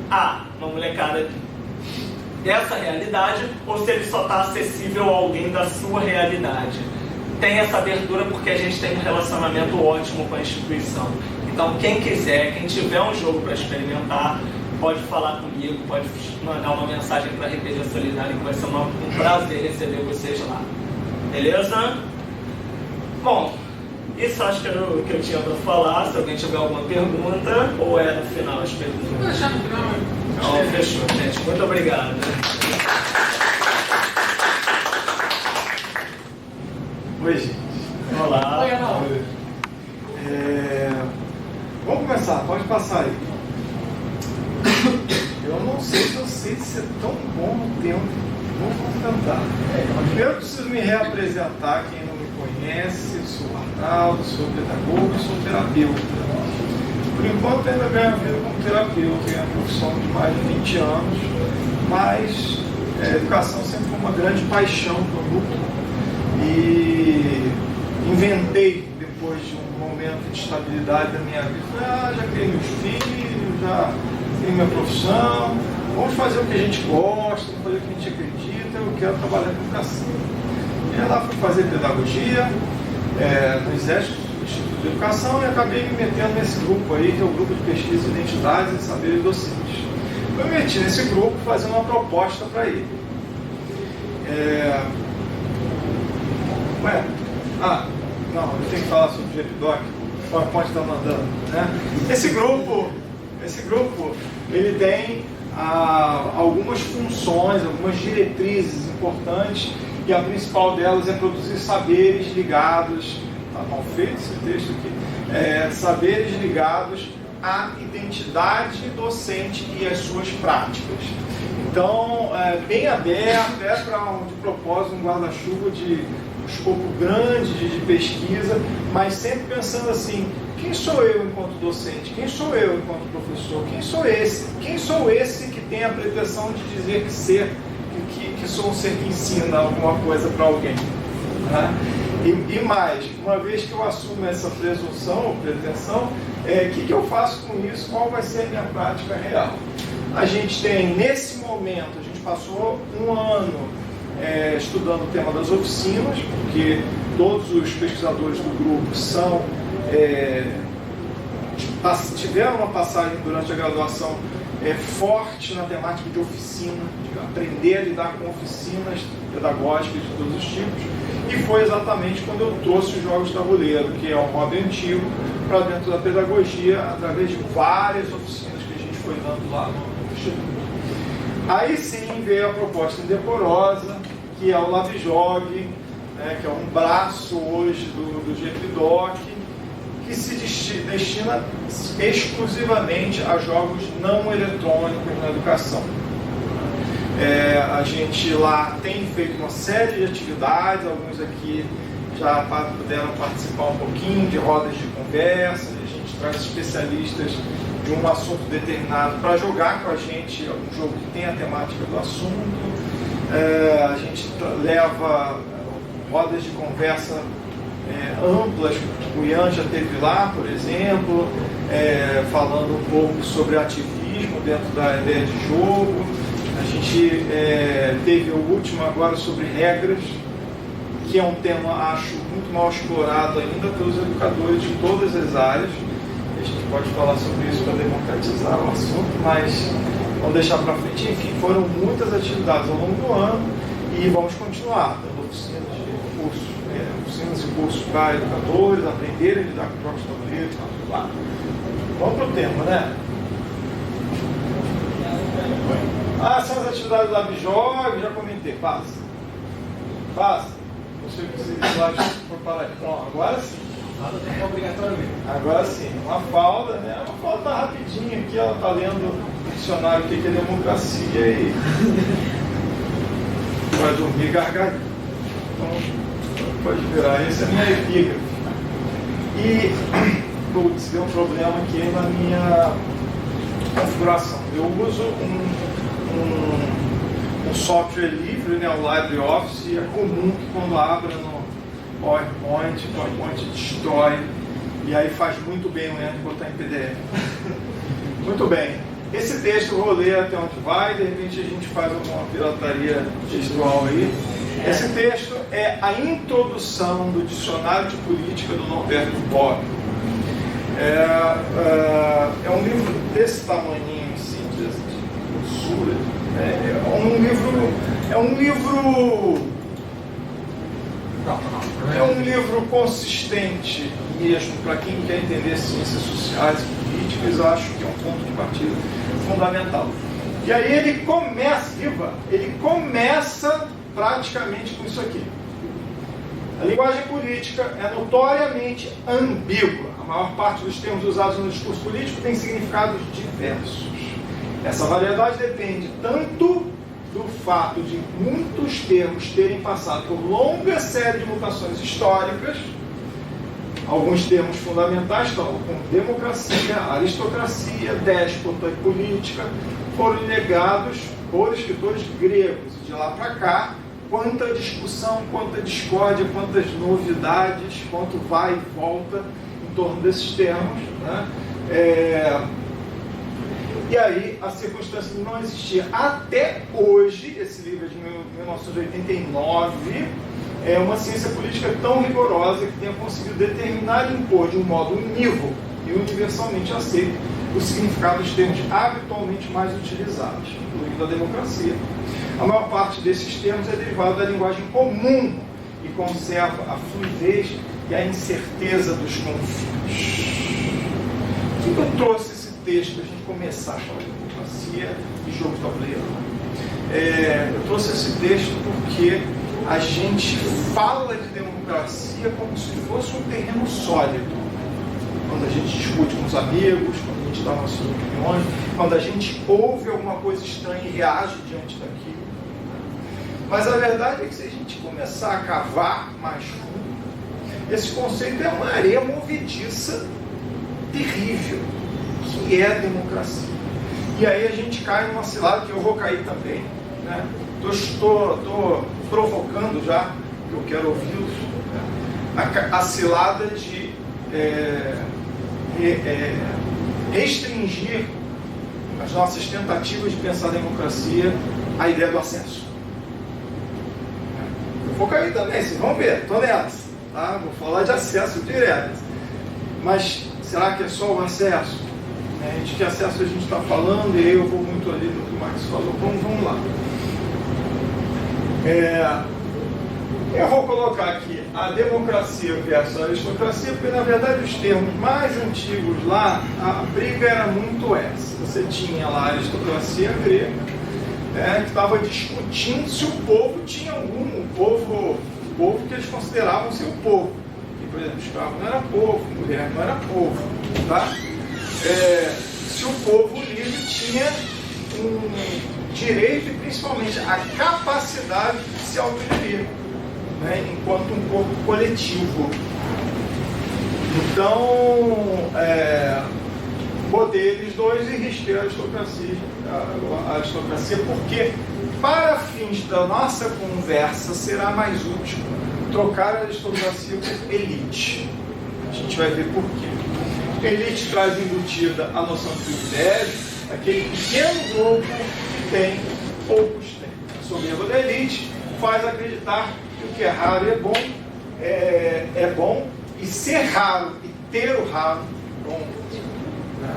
a uma molecada dessa realidade ou se ele só está acessível a alguém da sua realidade. Tem essa abertura porque a gente tem um relacionamento ótimo com a instituição. Então, quem quiser, quem tiver um jogo para experimentar, pode falar comigo, pode mandar uma mensagem para a RPG Solidário, que vai ser um prazer receber vocês lá. Beleza? Bom, isso acho que era o que eu tinha para falar. Se alguém tiver alguma pergunta, ou é no final as perguntas? Vou deixar no final. Então, fechou, gente. Muito obrigado. Oi, gente. Olá. Oi, Ana. Vamos começar, pode passar aí. Eu não sei se eu sei ser tão bom no tempo. Vamos tentar. Primeiro eu preciso me reapresentar, quem não me conhece. Eu sou Arnaldo, sou pedagogo e sou terapeuta. Por enquanto ainda ganho a vida como terapeuta, tenho a profissão de mais de 20 anos, mas a educação sempre foi uma grande paixão para o grupo. E inventei, depois de um momento de estabilidade da minha vida, falei, já criei meus filhos, já tenho minha profissão, vamos fazer o que a gente gosta, vamos fazer o que a gente acredita, eu quero trabalhar com educação. E lá fui fazer pedagogia no Exército, Instituto de Educação, e acabei me metendo nesse grupo aí, que é o Grupo de Pesquisa de Identidades e Saberes Docentes. Eu me meti nesse grupo fazendo uma proposta para ele. Não, eu tenho que falar sobre o GPDoc, o PowerPoint está mandando, né? Esse grupo, ele tem algumas funções, algumas diretrizes importantes, e a principal delas é produzir saberes ligados, está mal feito esse texto aqui, saberes ligados à identidade docente e às suas práticas. Então, bem aberto, de propósito, um guarda-chuva de escopo grande de pesquisa, mas sempre pensando assim, quem sou eu enquanto docente? Quem sou eu enquanto professor? Quem sou esse? Quem sou esse que tem a pretensão de dizer que sou um ser que ensina alguma coisa para alguém? Tá? E mais, uma vez que eu assumo essa presunção ou pretensão, o que eu faço com isso? Qual vai ser a minha prática real? A gente tem, nesse momento, a gente passou um ano estudando o tema das oficinas, porque todos os pesquisadores do grupo tiveram uma passagem durante a graduação forte na temática de oficina, de aprender a lidar com oficinas pedagógicas de todos os tipos, e foi exatamente quando eu trouxe os jogos de tabuleiro, que é um hobby antigo, para dentro da pedagogia, através de várias oficinas que a gente foi dando lá no Instituto. Aí sim veio a proposta indecorosa, que é o LabJog, que é um braço hoje do GPDoc, que se destina exclusivamente a jogos não eletrônicos na educação. A gente lá tem feito uma série de atividades, alguns aqui já puderam participar um pouquinho de rodas de conversa, a gente traz especialistas de um assunto determinado para jogar com a gente um jogo que tem a temática do assunto. A gente leva rodas de conversa amplas, o Ian já esteve lá, por exemplo, falando um pouco sobre ativismo dentro da ideia de jogo. A gente teve o último agora sobre regras, que é um tema, acho, muito mal explorado ainda pelos educadores de todas as áreas. A gente pode falar sobre isso para democratizar o assunto, mas vamos deixar para frente. Enfim, foram muitas atividades ao longo do ano e vamos continuar dando oficinas e cursos para educadores, aprenderem a lidar com jogos de tabuleiro. Vamos para o tema, né? São as atividades do LabJog, já comentei. Passa. Você precisa preparar. Pronto, agora sim. Agora sim, uma falda, né? Uma falda tá rapidinho aqui, ela tá lendo o dicionário que é democracia e vai dormir gargalhando. Então, pode virar, esse é a minha epígrafe. E, putz, deu um problema aqui na minha configuração. Eu uso um software livre, né, o LibreOffice, e é comum que quando abra no PowerPoint destrói, e aí faz muito bem o Leandro botar em PDF. Muito bem. Esse texto eu vou ler até onde vai, de repente a gente faz alguma pirataria textual aí. Esse texto é a introdução do Dicionário de Política do Norberto Bobbio. É um livro desse tamanhinho, assim, de grossura. É um livro consistente mesmo para quem quer entender ciências sociais e políticas. Acho que é um ponto de partida fundamental. E aí ele começa praticamente com isso aqui. A linguagem política é notoriamente ambígua. A maior parte dos termos usados no discurso político tem significados diversos. Essa variedade depende tanto do fato de muitos termos terem passado por longa série de mutações históricas. Alguns termos fundamentais, como democracia, aristocracia, déspota e política, foram legados por escritores gregos. E de lá para cá, quanta discussão, quanta discórdia, quantas novidades, quanto vai e volta em torno desses termos, né? E aí, a circunstância de não existir até hoje, esse livro é de 1989, é uma ciência política tão rigorosa que tenha conseguido determinar e impor de um modo unívoco e universalmente aceito o significado dos termos habitualmente mais utilizados, incluindo a democracia. A maior parte desses termos é derivada da linguagem comum e conserva a fluidez e a incerteza dos conflitos. Por que eu trouxe esse texto para a gente começar a falar de democracia e jogo de tabuleiro? Eu trouxe esse texto porque a gente fala de democracia como se fosse um terreno sólido. Quando a gente discute com os amigos, quando a gente dá nossas opiniões, quando a gente ouve alguma coisa estranha e reage diante daquilo. Mas a verdade é que se a gente começar a cavar mais fundo, esse conceito é uma areia movediça terrível, que é a democracia. E aí a gente cai numa cilada que eu vou cair também, né? Estou provocando já, que eu quero ouvi-los, né? A cilada de restringir as nossas tentativas de pensar a democracia à ideia do acesso. Eu vou cair também, vocês vão ver, estou nessa, tá? Vou falar de acesso direto. Mas será que é só o acesso? De que acesso a gente está falando, e aí eu vou muito ali no que o Marx falou. Vamos lá. Eu vou colocar aqui a democracia versus a aristocracia, porque na verdade os termos mais antigos lá, a briga era muito essa. Você tinha lá a aristocracia grega, que estava discutindo se o povo tinha o povo que eles consideravam ser o povo. E, por exemplo, escravo não era povo, mulher não era povo, tá? Se o povo livre tinha um direito e principalmente a capacidade de se autogerir, né, enquanto um corpo coletivo. Então, poderes dois e risquei a aristocracia, porque para fins da nossa conversa será mais útil trocar a aristocracia por elite. A gente vai ver por quê. Elite traz embutida a noção de privilégio, aquele pequeno grupo que tem, poucos têm. A soberba da elite faz acreditar que o que é raro é bom, e ser raro e ter o raro é bom. Né?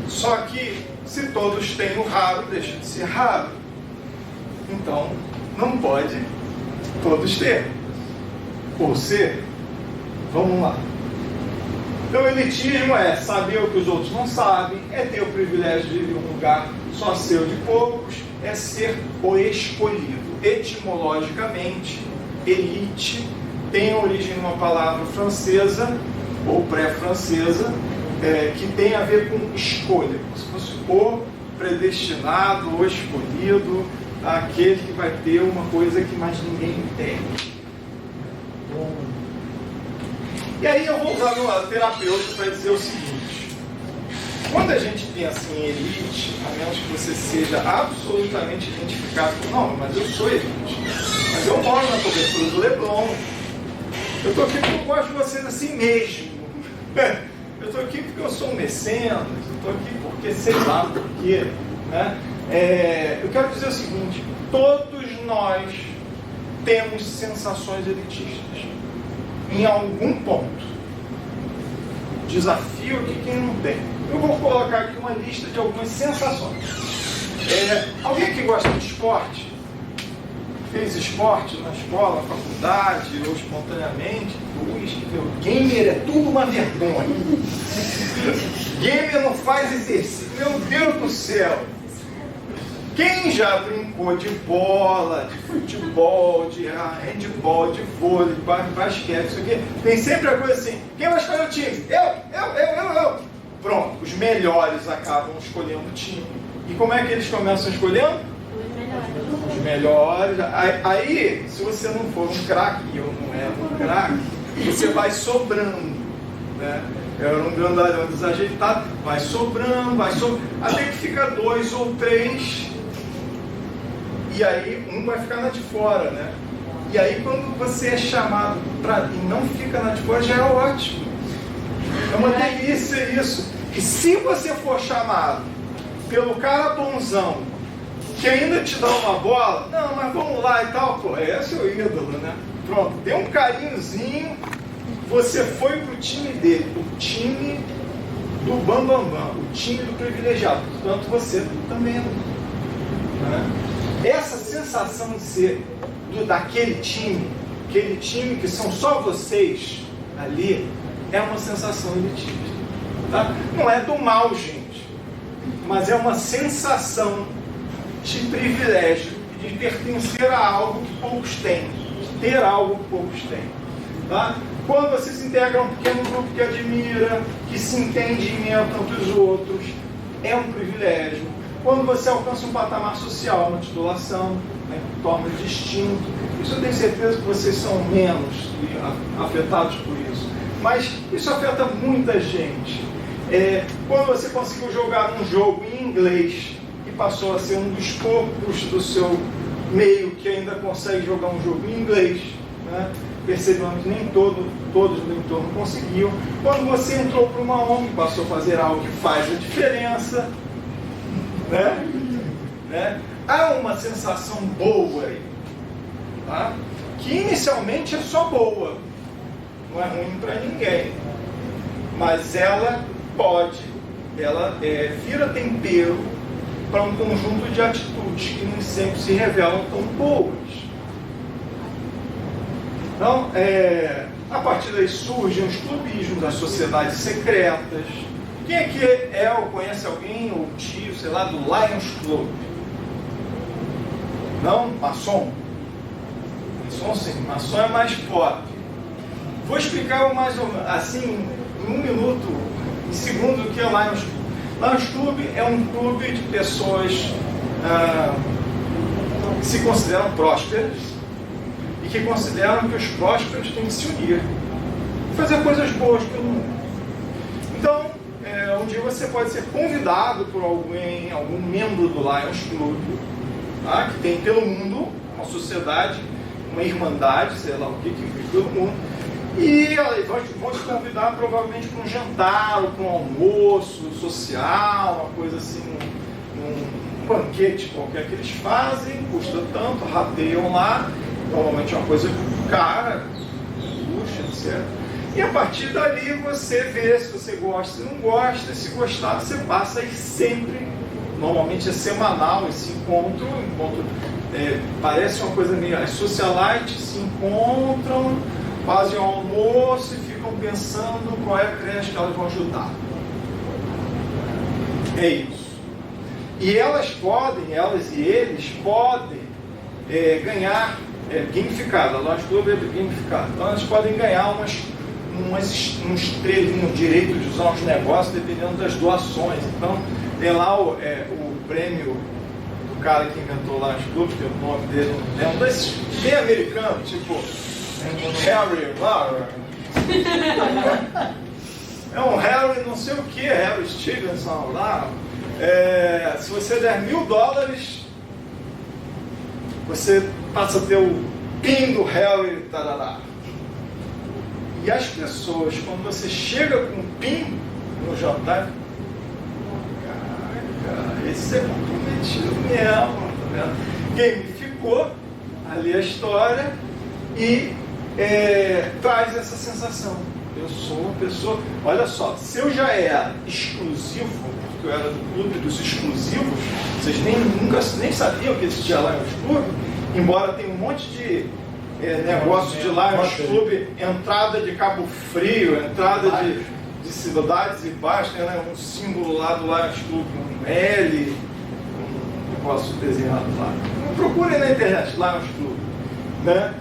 Só que se todos têm o raro, deixa de ser raro. Então, não pode todos ter. Ou ser, vamos lá. Então, o elitismo é saber o que os outros não sabem, é ter o privilégio de viver em um lugar só seu de poucos, é ser o escolhido. Etimologicamente, elite tem origem numa palavra francesa, ou pré-francesa, que tem a ver com escolha, como se fosse o predestinado, o escolhido, aquele que vai ter uma coisa que mais ninguém tem. E aí eu vou usar meu terapeuta para dizer o seguinte: quando a gente pensa em elite, a menos que você seja absolutamente identificado com, não, mas eu sou elite, mas eu moro na cobertura do Leblon, eu estou aqui porque eu gosto de vocês assim mesmo, eu estou aqui porque eu sou um mecenas, eu estou aqui porque sei lá por quê, né? Eu quero dizer o seguinte: todos nós temos sensações elitistas em algum ponto. Desafio aqui quem não tem. Eu vou colocar aqui uma lista de algumas sensações. Alguém aqui gosta de esporte? Fez esporte na escola, faculdade ou espontaneamente? Gamer é tudo uma vergonha. Gamer não faz exercício. Meu Deus do céu! Quem já brincou de bola, de futebol, de handball, de vôlei, de basquete, isso aqui, tem sempre a coisa assim: quem vai escolher o time? Eu. Pronto, os melhores acabam escolhendo o time. E como é que eles começam escolhendo? Os melhores. Aí, se você não for um craque, e eu não era um craque, você vai sobrando, né? Eu era um grandalhão desajeitado, vai sobrando, até que fica 2 ou 3. E aí um vai ficar na de fora, né? E aí quando você é chamado e não fica na de fora, já é ótimo. É uma delícia isso. E se você for chamado pelo cara bonzão, que ainda te dá uma bola, não, mas vamos lá e tal, pô, é seu ídolo, né? Pronto, deu um carinhozinho, você foi pro time dele, o time do bambambam, o time do privilegiado, portanto você também é, né? Essa sensação de ser daquele time, aquele time que são só vocês ali, é uma sensação elitista. Tá? Não é do mal, gente, mas é uma sensação de privilégio, de pertencer a algo que poucos têm, de ter algo que poucos têm. Tá? Quando você se integra a um pequeno grupo que admira, que se entende em tantos outros, é um privilégio. Quando você alcança um patamar social, uma titulação, né, torna distinto. Isso eu tenho certeza que vocês são menos afetados por isso. Mas isso afeta muita gente. Quando você conseguiu jogar um jogo em inglês e passou a ser um dos poucos do seu meio que ainda consegue jogar um jogo em inglês, né? Percebendo que nem todos do entorno conseguiam. Quando você entrou para uma ONG, passou a fazer algo que faz a diferença, né? Há uma sensação boa aí, tá? Que inicialmente é só boa, não é ruim para ninguém, mas ela vira tempero para um conjunto de atitudes que nem sempre se revelam tão boas. Então, a partir daí surgem os clubismos, as sociedades secretas. Quem aqui ou conhece alguém, ou tio, sei lá, do Lions Club? Não? Maçom? Maçom sim, maçom é mais forte. Vou explicar mais ou menos, assim, em 1 minuto, em segundo, o que é Lions Club. Lions Club é um clube de pessoas que se consideram prósperas e que consideram que os prósperos têm que se unir e fazer coisas boas pelo mundo. Então, um dia você pode ser convidado por algum membro do Lions Club, tá? Que tem pelo mundo uma sociedade, uma irmandade, sei lá o que vive pelo mundo, e vão te convidar provavelmente para um jantar ou para um almoço social, uma coisa assim, um banquete qualquer que eles fazem, custa tanto, rateiam lá, normalmente é uma coisa cara, luxo, etc. E a partir dali você vê se você gosta, se não gosta, e se gostar você passa aí sempre, normalmente é semanal esse encontro parece uma coisa meio, as socialites se encontram, fazem um almoço e ficam pensando qual é a creche que elas vão ajudar. É isso. E elas e eles podem ganhar gamificado, a Lions Club é gamificado, então elas podem ganhar uns trelinhos, direito de usar uns negócios dependendo das doações. Então tem lá o prêmio do cara que inventou lá Lions Club, que o nome dele é um desses bem americanos, tipo Harry Lauer. É um Harry não sei o que, Harry Stevenson lá. Se você der $1.000, você passa a ter o PIN do Harry, tarará. E as pessoas, quando você chega com o PIN no jantar, caraca, esse é comprometido mesmo, tá vendo? Gamificou ali a história e traz essa sensação. Eu sou uma pessoa, olha só, se eu já era exclusivo, porque eu era do clube dos exclusivos, vocês nem sabiam que existia Lions Club, embora tenha um monte de negócio de Lions Club, entrada de Cabo Frio, entrada de cidades e baixos, né, um símbolo lá do Lions Club, um L, um negócio desenhado lá. Procurem na internet, Lions Club, né?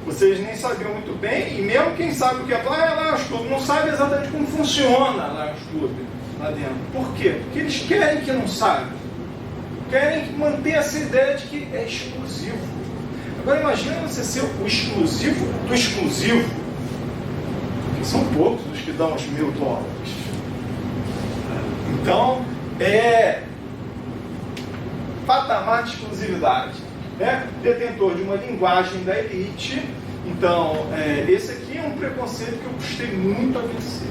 Vocês nem sabiam muito bem, e mesmo quem sabe o que é Lions Club não sabe exatamente como funciona Lions Club lá dentro. Por quê? Porque eles querem que não saibam. Querem manter essa ideia de que é exclusivo. Agora imagina você ser o exclusivo do exclusivo. Que são poucos os que dão os $1.000. Então, patamar de exclusividade, né? Detentor de uma linguagem da elite. Então, esse aqui é um preconceito que eu custei muito a vencer.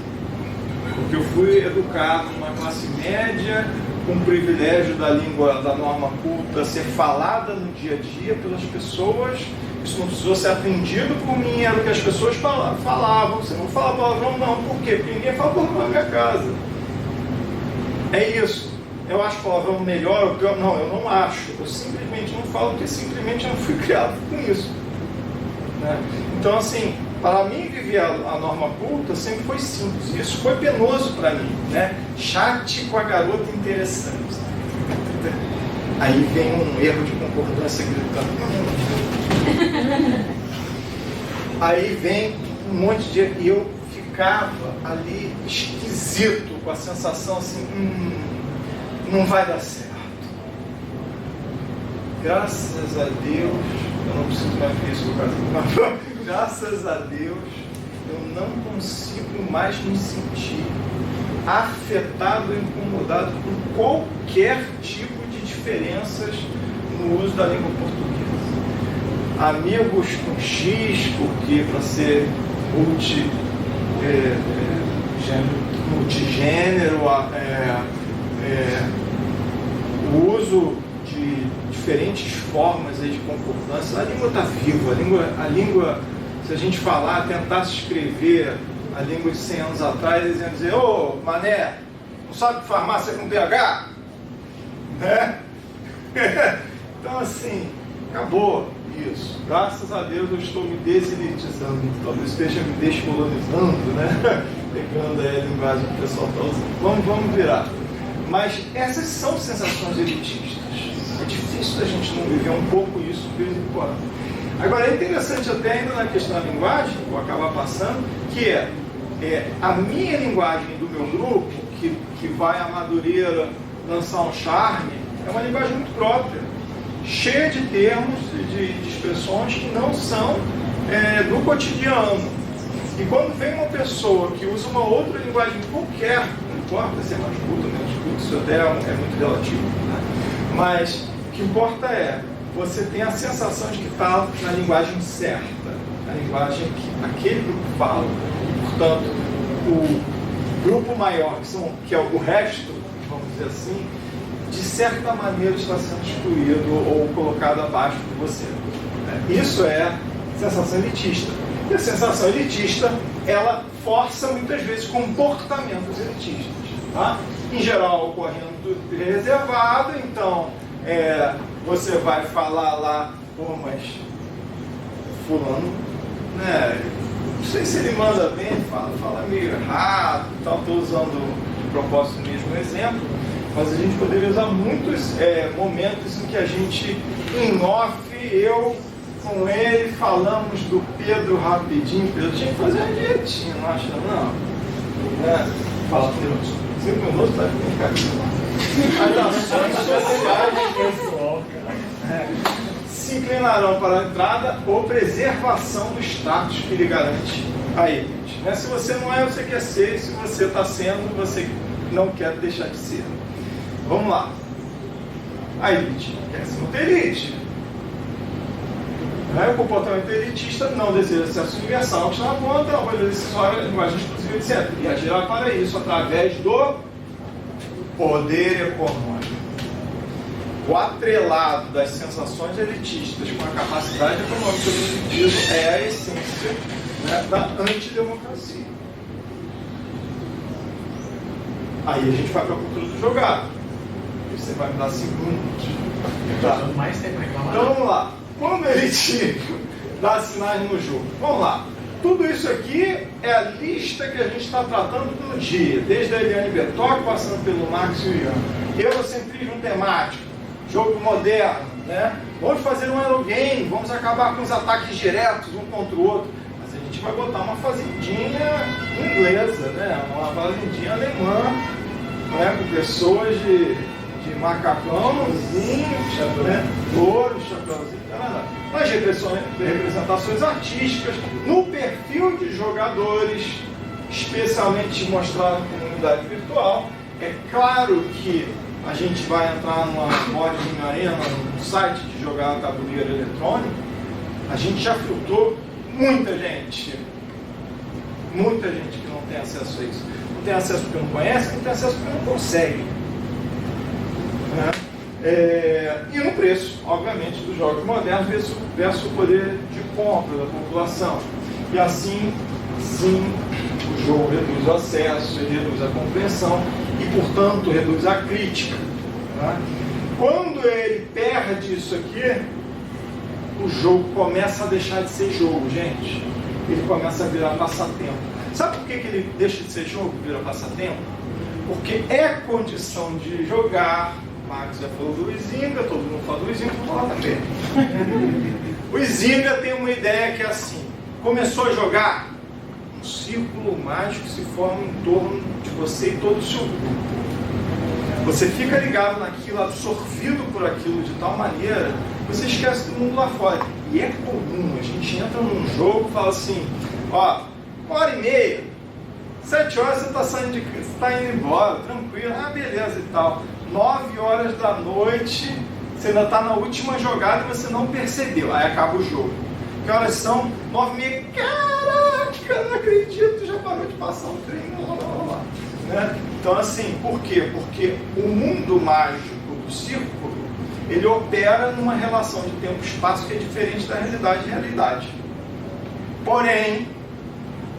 Porque eu fui educado numa classe média, com o privilégio da língua, da norma culta ser falada no dia a dia pelas pessoas. Isso não precisou ser aprendido por mim, era o que as pessoas falavam. Você não fala palavrão não, por quê? Porque ninguém fala palavrão na minha casa. É isso. Eu acho palavrão melhor ou pior? Não, eu não acho. Eu simplesmente não falo porque simplesmente eu não fui criado com isso. Né? Então, assim, para mim viver a norma culta sempre foi simples. Isso foi penoso para mim, né? Chate com a garota interessante. Aí vem um erro de concordância gritando. Aí vem um monte de... E eu ficava ali esquisito, com a sensação assim... não vai dar certo. Graças a Deus, eu não preciso mais ver isso por causa do graças a Deus, eu não consigo mais me sentir afetado ou incomodado com qualquer tipo de diferenças no uso da língua portuguesa. Amigos com X, porque para ser multigênero, o uso de diferentes formas de concordância. A língua está viva, a língua, se a gente falar, tentar se escrever a língua de 100 anos atrás, eles iam dizer: ô, mané, não sabe que farmácia com PH? Né? Então, assim, acabou isso. Graças a Deus eu estou me deselitizando, talvez esteja me descolonizando, né? Pegando aí a linguagem que o pessoal está usando. Vamos virar. Mas essas são sensações elitistas. É difícil a gente não viver um pouco isso de vez em quando. Agora, é interessante até ainda na questão da linguagem, vou acabar passando, que é a minha linguagem do meu grupo, que vai a Madureira lançar um charme, é uma linguagem muito própria, cheia de termos e de expressões que não são do cotidiano. E quando vem uma pessoa que usa uma outra linguagem qualquer, não importa se é mais culto ou menos culto, isso até é muito relativo, né? Mas o que importa é, você tem a sensação de que está na linguagem certa, na linguagem que aquele grupo fala. Portanto, o grupo maior, que é o resto, vamos dizer assim, de certa maneira está sendo excluído ou colocado abaixo de você. Isso é sensação elitista. E a sensação elitista, ela força muitas vezes comportamentos elitistas. Tá? Em geral, ocorrendo reservado, então você vai falar lá, pô, mas fulano, né? Não sei se ele manda bem, fala meio errado, tal. Estou usando de propósito o mesmo exemplo, mas a gente poderia usar muitos momentos em que a gente, em off, eu com ele, falamos do Pedro rapidinho. Pedro tinha que fazer uma dietinha, não acha não? Fala, Pedro. 5 minutos, tá? As ações sociais se inclinarão para a entrada ou preservação do status que lhe garante a elite. Se você não é, você quer ser. Se você está sendo, você não quer deixar de ser. Vamos lá. A elite quer se manter elite. O comportamento elitista não deseja acesso universal, que está na ponta, a valor decisória, a linguagem exclusiva, etc. E agirá para isso através do poder econômico. O atrelado das sensações elitistas com a capacidade econômica do indivíduo é a essência, né, da antidemocracia. Aí a gente vai para a cultura do jogado. Você vai me dar segundos. Tá? Então vamos lá. Quando ele te dá sinais no jogo, vamos lá. Tudo isso aqui é a lista que a gente está tratando no dia, desde a Eliane Bertoc, passando pelo Marx e o Ian. Eurocentrismo temático, jogo moderno, né? Vamos fazer um Eurogame, vamos acabar com os ataques diretos um contra o outro. Mas a gente vai botar uma fazendinha inglesa, né? Uma fazendinha alemã, né? Com pessoas de macacãozinho, né? Louro, chapéuzinho, nas representações artísticas, no perfil de jogadores, especialmente mostrado em comunidade virtual. É claro que a gente vai entrar numa boarding arena, num site de jogar tabuleiro eletrônico. A gente já filtrou muita gente que não tem acesso a isso. Não tem acesso porque não conhece, não tem acesso porque não consegue. Né? E no preço, obviamente, dos jogos modernos versus o poder de compra da população. E assim, sim, o jogo reduz o acesso, reduz a compreensão e, portanto, reduz a crítica. Né? Quando ele perde isso aqui, o jogo começa a deixar de ser jogo, gente. Ele começa a virar passatempo. Sabe por que ele deixa de ser jogo e vira passatempo? Porque é condição de jogar. Marx já falou do Huizinga, todo mundo fala do Huizinga, vou falar também. O Huizinga tem uma ideia que é assim: começou a jogar, um círculo mágico se forma em torno de você e todo o seu grupo. Você fica ligado naquilo, absorvido por aquilo de tal maneira, você esquece do mundo lá fora. E é comum, a gente entra num jogo e fala assim, ó, 1h30, 7 horas você está saindo de casa, você está indo embora, tranquilo, beleza e tal. 9 horas da noite, você ainda está na última jogada e você não percebeu. Aí acaba o jogo. Que horas são? 9h30. Caraca, não acredito, já parou de passar o trem. Né? Então assim, por quê? Porque o mundo mágico do círculo, ele opera numa relação de tempo e espaço que é diferente da realidade e realidade. Porém,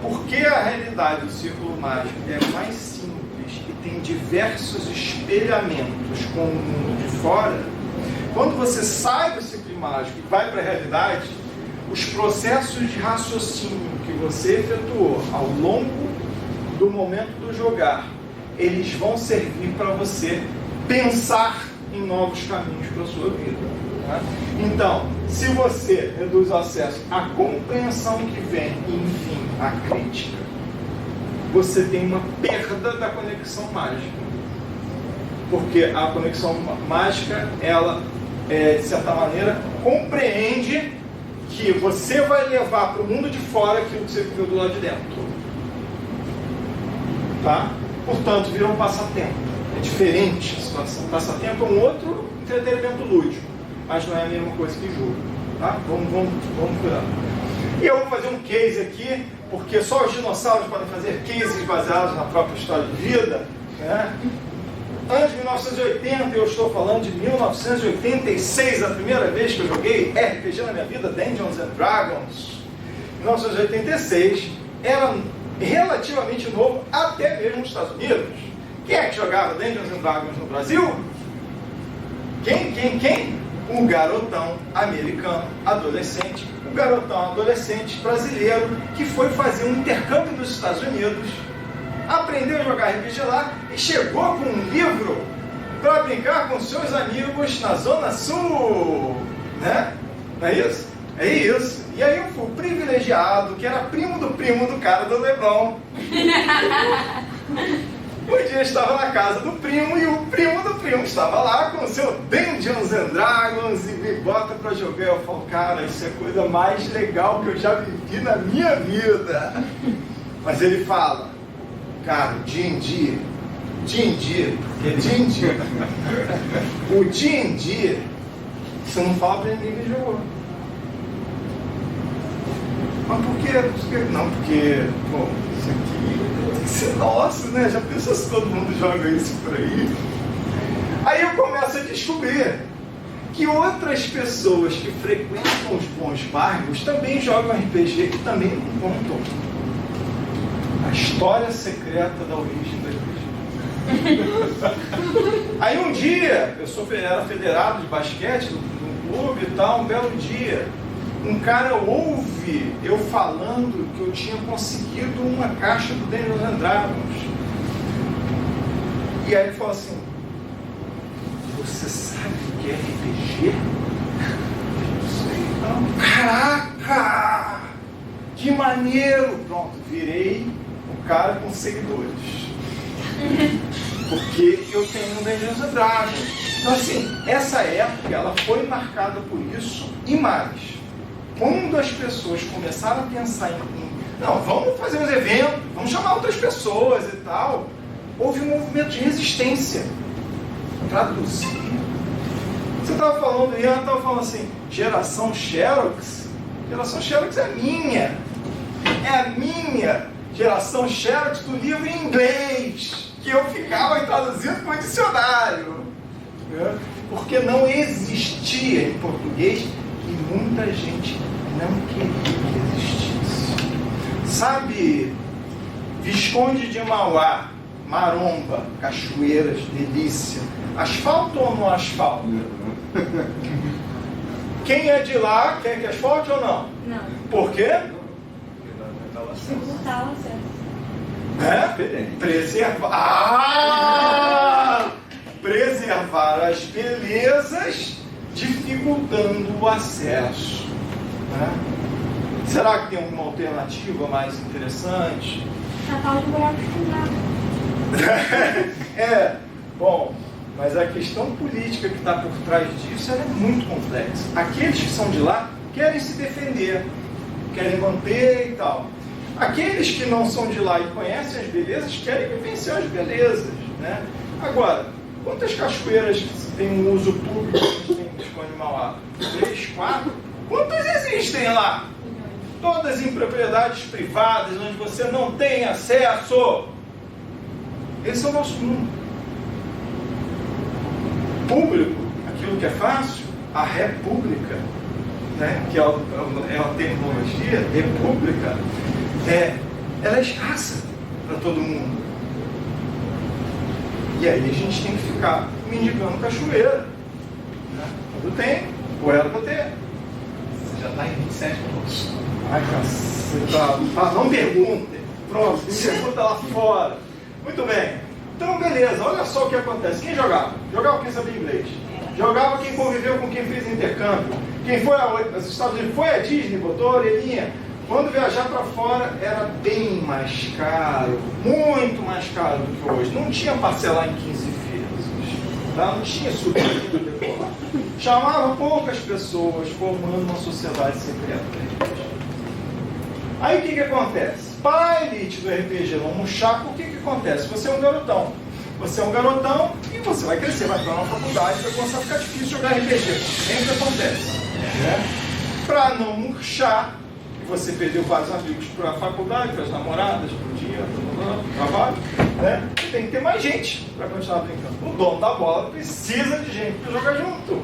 porque a realidade do círculo mágico é mais simples e tem diversos espelhamentos com o mundo de fora, quando você sai do círculo mágico e vai para a realidade, os processos de raciocínio que você efetuou ao longo do momento do jogar, eles vão servir para você pensar em novos caminhos para a sua vida. Né? Então, se você reduz o acesso à compreensão que vem e, enfim, à crítica, você tem uma perda da conexão mágica. Porque a conexão mágica, ela, de certa maneira, compreende que você vai levar para o mundo de fora aquilo que você viveu do lado de dentro. Tá? Portanto, vira um passatempo. É diferente a situação. Passatempo é um outro entretenimento lúdico, mas não é a mesma coisa que jogo. Tá? Vamos cuidar. E eu vou fazer um case aqui, porque só os dinossauros podem fazer cases baseados na própria história de vida. Né? Antes de 1980, eu estou falando de 1986, a primeira vez que eu joguei RPG na minha vida, Dungeons and Dragons. 1986 era relativamente novo, até mesmo nos Estados Unidos. Quem é que jogava Dungeons and Dragons no Brasil? Quem? Um garotão americano, adolescente, um garotão adolescente brasileiro que foi fazer um intercâmbio nos Estados Unidos, aprendeu a jogar RPG lá e chegou com um livro para brincar com seus amigos na Zona Sul. Né? Não é isso? É isso. E aí eu fui o privilegiado, que era primo do cara do Leblon. Um dia eu estava na casa do primo e o primo do primo estava lá com o seu Dungeons and Dragons e me bota pra jogar. Eu falo, cara, isso é a coisa mais legal que eu já vivi na minha vida. Mas ele fala, cara, D&D, o D&D, você não fala pra ninguém que jogou. Mas por quê? Não, porque, bom, isso aqui tem que ser nosso, né? Já pensou se todo mundo joga isso por aí? Aí eu começo a descobrir que outras pessoas que frequentam os bons bairros também jogam RPG e também não contam a história secreta da origem da RPG. Aí um dia, era federado de basquete do clube e tal, um belo dia, um cara ouve eu falando que eu tinha conseguido uma caixa do Dungeons and Dragons. E aí ele falou assim, você sabe o que é RPG? Eu sei, não. Caraca! Que maneiro! Pronto, virei um cara com seguidores. Porque eu tenho um Dungeons and Dragons. Então assim, essa época ela foi marcada por isso e mais. Quando as pessoas começaram a pensar não, vamos fazer uns eventos, vamos chamar outras pessoas e tal, houve um movimento de resistência. Traduzir. Você estava falando, Ian estava falando assim, geração Xerox? Geração Xerox é minha. É a minha geração Xerox do livro em inglês, que eu ficava traduzindo com o dicionário. Porque não existia em português e muita gente não queria que existisse. Sabe, Visconde de Mauá, Maromba, Cachoeiras, Delícia, asfalto ou não asfalto? Quem é de lá quer que asfalte ou não? Não. Por quê? Dificultar o acesso. Preservar as belezas, dificultando o acesso. Né? Será que tem alguma alternativa mais interessante? Tapar de buraco fundado. Bom, mas a questão política que está por trás disso ela é muito complexa. Aqueles que são de lá querem se defender, querem manter e tal. Aqueles que não são de lá e conhecem as belezas querem vivenciar as belezas, né? Agora, quantas cachoeiras têm um uso público que a gente tem disponível em Mauá? 3, 4? Quantas existem lá? Todas em propriedades privadas, onde você não tem acesso. Esse é o nosso mundo. Público, aquilo que é fácil, a república, né? Que é a terminologia, república, ela é escassa para todo mundo. E aí a gente tem que ficar mendigando cachoeira, né? Quando tem, ou era para ter. Você já está em 27 minutos. Ai, caceta, não perguntem. Pronto, pergunta lá fora. Muito bem. Então, beleza, olha só o que acontece. Quem jogava? Jogava quem sabia inglês. Jogava quem conviveu com quem fez intercâmbio. Quem foi aos Estados Unidos, foi a Disney, botou a orelhinha. Quando viajar para fora era bem mais caro, muito mais caro do que hoje. Não tinha parcelar em 15 vezes, tá? Não tinha subsídio decolar. Chamava poucas pessoas, formando uma sociedade secreta. Aí o que acontece? Para a elite do RPG não murchar, o que acontece? Você é um garotão. Você é um garotão e você vai crescer, vai entrar na faculdade, vai começar a ficar difícil jogar RPG. Sempre acontece. Né? Para não murchar, você perdeu vários amigos para a faculdade, para as namoradas, para o dia, para o trabalho, né? Tem que ter mais gente para continuar brincando. O dono da bola precisa de gente para jogar junto.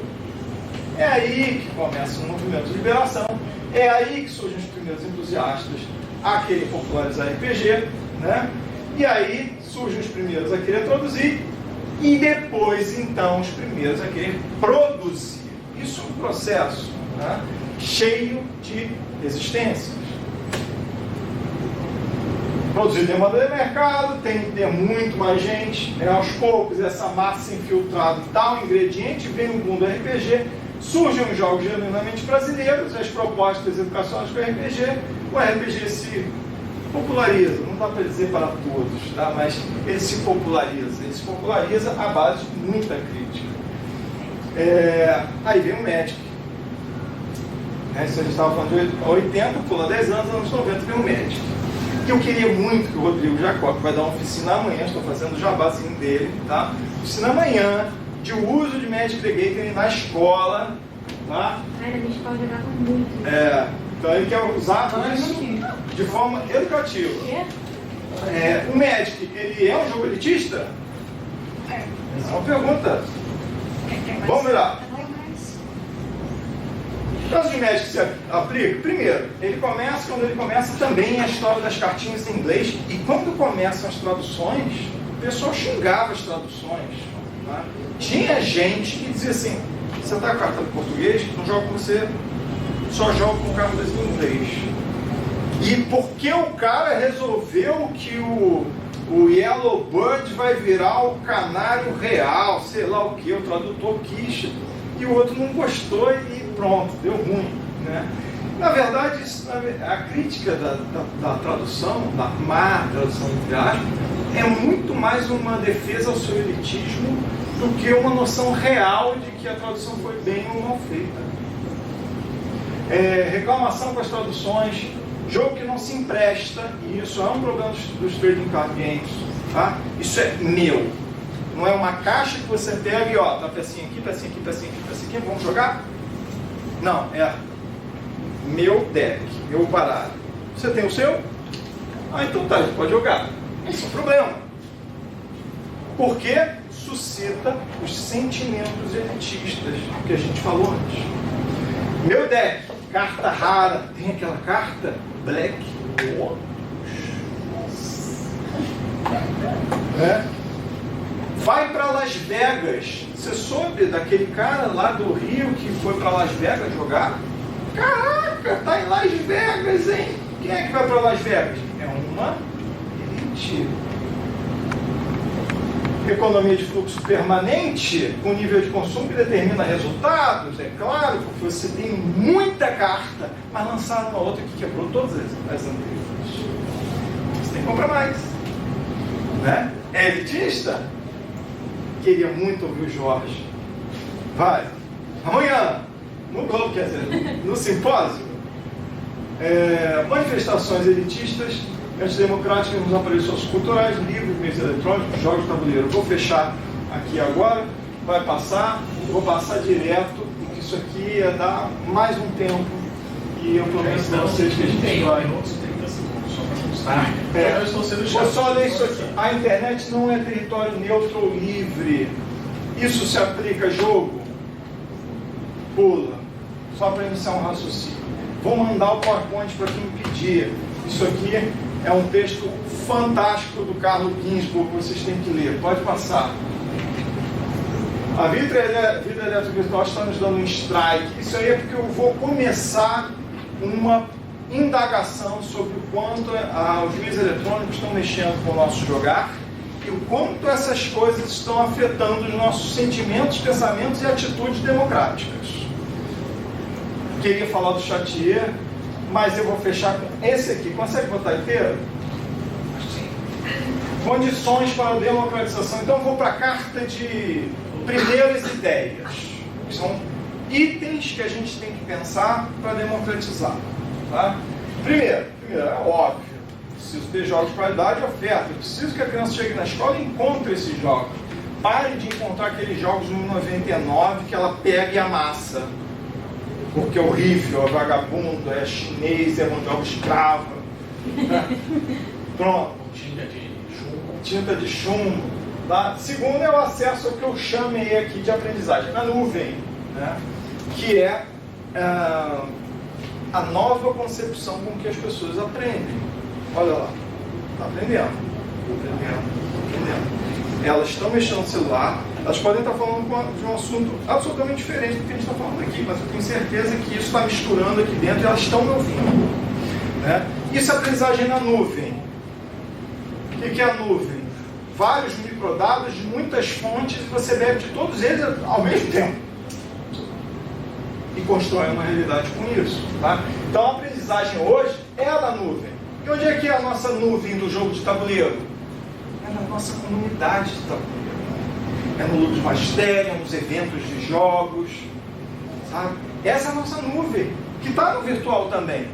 É aí que começa um movimento de liberação, é aí que surgem os primeiros entusiastas a querer popularizar RPG, né? E aí surgem os primeiros a querer produzir e depois, então, os primeiros a querer produzir. Isso é um processo, né? Cheio de resistências. Produzir demanda de mercado, tem que ter muito mais gente, né? Aos poucos essa massa infiltrada dá um ingrediente, vem o mundo RPG, surgem os jogos genuinamente brasileiros, as propostas educacionais para RPG, o RPG se populariza, não dá para dizer para todos, tá? Mas ele se populariza à base de muita crítica. Aí vem o Magic. Se a gente estava falando de 80, pula 10 anos, anos 90, vem o Magic. Que eu queria muito que o Rodrigo Jacó, que vai dar uma oficina amanhã, estou fazendo o jabazinho dele, tá? Oficina amanhã de uso de Magic the Gathering na escola, tá? Na minha escola jogava muito. Então ele quer usar isso de forma educativa. O Magic, ele é um jogo elitista? É uma pergunta. Vamos virar. O caso de Magic se aplica? Primeiro, quando ele começa também a história das cartinhas em inglês, e quando começam as traduções, o pessoal xingava as traduções. Tá? Tinha gente que dizia assim, você está com a carta do português, não joga com você, só joga com cartas em inglês. E porque o cara resolveu que o Yellow Bird vai virar o canário real, sei lá o que, o tradutor quis, e o outro não gostou e pronto, deu ruim, né? Na verdade, a crítica da tradução, da má tradução entre aspas, é muito mais uma defesa ao seu elitismo do que uma noção real de que a tradução foi bem ou mal feita. Reclamação com as traduções, jogo que não se empresta, e isso é um problema dos trading card games, tá? Isso é meu. Não é uma caixa que você pega e ó, tá pecinha aqui, pecinha aqui, pecinha aqui, pecinha aqui, vamos jogar? Não, é meu deck, meu baralho. Você tem o seu? Então tá, pode jogar. Isso é um problema. Porque suscita os sentimentos elitistas que a gente falou antes. Meu deck, carta rara, tem aquela carta Black Lotus. Vai para Las Vegas. Você soube daquele cara lá do Rio que foi para Las Vegas jogar? Caraca, tá em Las Vegas, hein? Quem é que vai para Las Vegas? É uma elite. Economia de fluxo permanente, com nível de consumo que determina resultados, é claro, porque você tem muita carta, mas lançaram uma outra que quebrou todas as anteriores. Você tem que comprar mais. Né? É elitista? queria muito ouvir o Jorge. Vai. Amanhã, no Globo, quer dizer, no simpósio, manifestações elitistas, antidemocráticas nos aparelhos socioculturais, livros, meios eletrônicos, jogos de tabuleiro. Vou fechar aqui agora, vai passar, vou passar direto, porque isso aqui ia dar mais um tempo, e eu prometo para vocês que a gente vai... Vou só ler isso aqui. A internet não é território neutro ou livre. Isso se aplica a jogo? Pula. Só para iniciar um raciocínio. Vou mandar o PowerPoint para quem me pedir. Isso aqui é um texto fantástico do Carlo Ginzburg, que vocês têm que ler. Pode passar. A vida elétrica virtual está nos dando um strike. Isso aí é porque eu vou começar uma indagação sobre o quanto os meios eletrônicos estão mexendo com o nosso jogar e o quanto essas coisas estão afetando os nossos sentimentos, pensamentos e atitudes democráticas. Queria falar do Chatier, mas eu vou fechar com esse aqui. Consegue botar inteiro? Sim. Condições para a democratização. Então eu vou para a carta de primeiras ideias. São itens que a gente tem que pensar para democratizar. Tá? Primeiro, é óbvio, preciso ter jogos de qualidade e oferta. Eu preciso que a criança chegue na escola e encontre esses jogos. Pare de encontrar aqueles jogos no 99 que ela pega e amassa. Porque é horrível, é vagabundo, é chinês, é mão de obra escrava. Pronto. Tinta de chumbo. Tá? Segundo é o acesso ao que eu chamei aqui de aprendizagem na nuvem, né? Que é a nova concepção com que as pessoas aprendem. Olha lá, está aprendendo. Elas estão mexendo no celular, elas podem estar falando de um assunto absolutamente diferente do que a gente está falando aqui, mas eu tenho certeza que isso está misturando aqui dentro e elas estão me ouvindo. Né? Isso é aprendizagem na nuvem. O que é a nuvem? Vários microdados de muitas fontes e você bebe de todos eles ao mesmo tempo. E constrói uma realidade com isso. Tá? Então a aprendizagem hoje é a da nuvem. E onde é que é a nossa nuvem do jogo de tabuleiro? É na nossa comunidade de tabuleiro. É no Ludus Magistério, é nos eventos de jogos. Sabe? Essa é a nossa nuvem, que está no virtual também.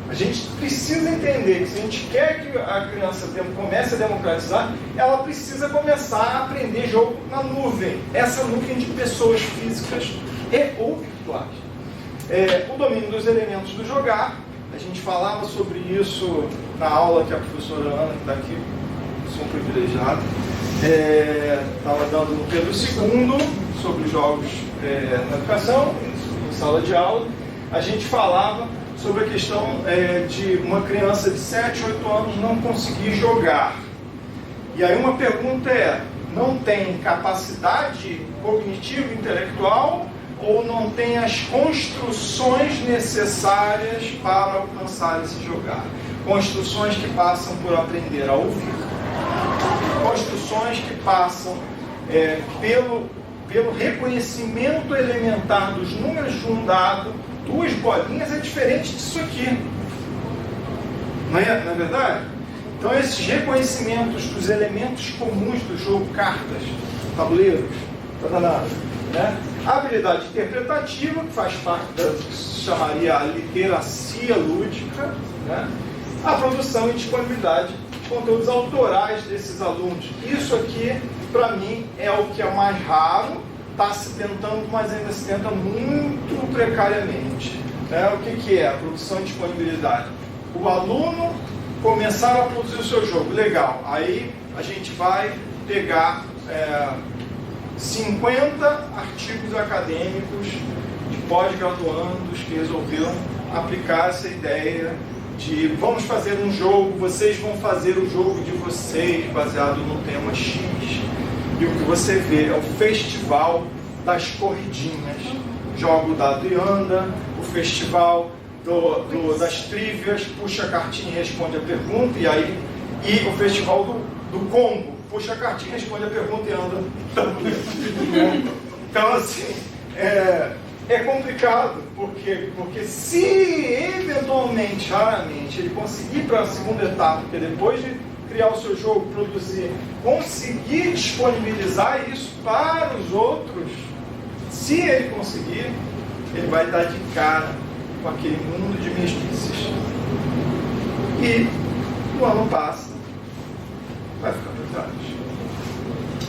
A gente precisa entender que se a gente quer que a criança comece a democratizar, ela precisa começar a aprender jogo na nuvem. Essa nuvem de pessoas físicas e ou virtuais. O domínio dos elementos do jogar, a gente falava sobre isso na aula que a professora Ana, que está aqui, sou um privilegiado, estava dando no Pedro II, sobre jogos na educação, em sala de aula. A gente falava sobre a questão de uma criança de 7, 8 anos não conseguir jogar. E aí uma pergunta não tem capacidade cognitiva, intelectual, ou não tem as construções necessárias para alcançar esse jogar? Construções que passam por aprender a ouvir, construções que passam pelo reconhecimento elementar dos números de um dado. 2 bolinhas é diferente disso aqui. Não é verdade? Então esses reconhecimentos dos elementos comuns do jogo, cartas, tabuleiros, né? A habilidade interpretativa, que faz parte da que se chamaria a literacia lúdica, né? A produção e disponibilidade de conteúdos autorais desses alunos. Isso aqui, para mim, é o que é mais raro. Está se tentando, mas ainda se tenta muito precariamente. O que é a produção e disponibilidade? O aluno começar a produzir o seu jogo, legal. Aí a gente vai pegar 50 artigos acadêmicos de pós-graduandos que resolveram aplicar essa ideia de vamos fazer um jogo, vocês vão fazer o jogo de vocês baseado no tema X. E o que você vê é o festival das corridinhas. Joga o dado e anda, o festival das trívias, puxa a cartinha e responde a pergunta, e o festival do combo, puxa a cartinha, responde a pergunta e anda. Então, assim, é complicado, porque se eventualmente, raramente, ele conseguir para a segunda etapa, porque depois de criar o seu jogo, produzir, conseguir disponibilizar isso para os outros, se ele conseguir, ele vai dar de cara com aquele mundo de mesmices. E o ano passa, vai ficar para trás.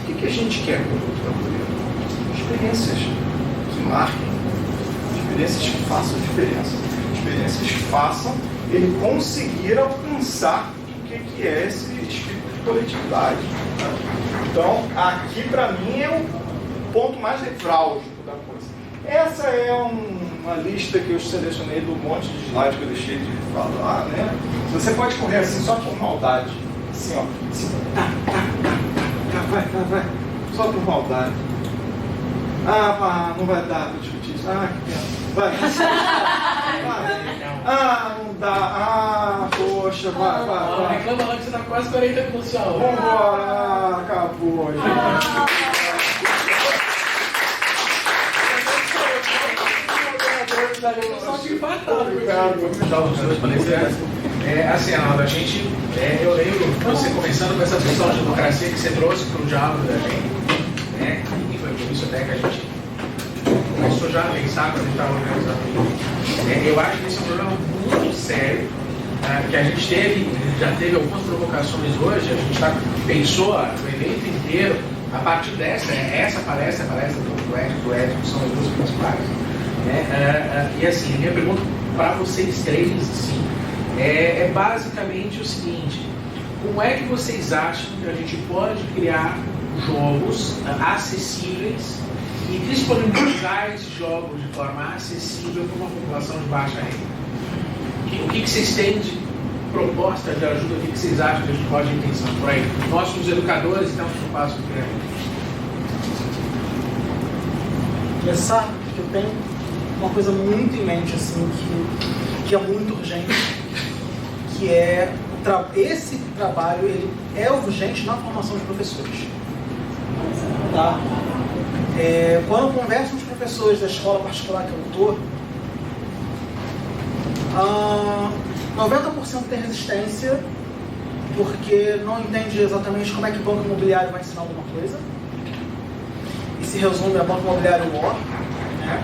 O que a gente quer com o tabuleiro? Experiências que marquem, experiências que façam diferença, experiências que façam ele conseguir alcançar o que é esse espírito de coletividade. Então, aqui para mim é o ponto mais nevrálgico da coisa. Essa é uma lista que eu selecionei do monte de slides que eu deixei de falar, né? Você pode correr assim só por maldade, assim, ó, assim, vai, só por maldade. Não vai dar para discutir isso. Que pena. Vai. Não dá. Poxa, vai. Reclama lá que você tá quase 40 minutos de aula. Vambora. Acabou, gente. Assim, Arnaldo, eu lembro você começando com essa discussão de democracia que você trouxe para o diálogo da gente, né? E foi por isso até que a gente começou já a pensar quando a gente estava organizando. Eu acho que esse é um problema muito sério, que a gente já teve algumas provocações hoje, a gente pensou o evento inteiro a partir dessa, essa palestra do Ético, são as duas principais. E assim, minha pergunta para vocês três assim, é basicamente o seguinte: como é que vocês acham que a gente pode criar jogos acessíveis e disponibilizar esses jogos de forma acessível para uma população de baixa renda? O que vocês têm de proposta de ajuda? O que vocês acham que a gente pode pensar por aí? Nós, como educadores, então, eu passo o tempo. Começar, que eu tenho uma coisa muito em mente, assim, que é muito urgente, que é esse trabalho, ele é urgente na formação de professores. Tá? Quando eu converso com os professores da escola particular que eu estou, 90% tem resistência, porque não entende exatamente como é que o banco imobiliário vai ensinar alguma coisa. E se resume a banco imobiliário war, né?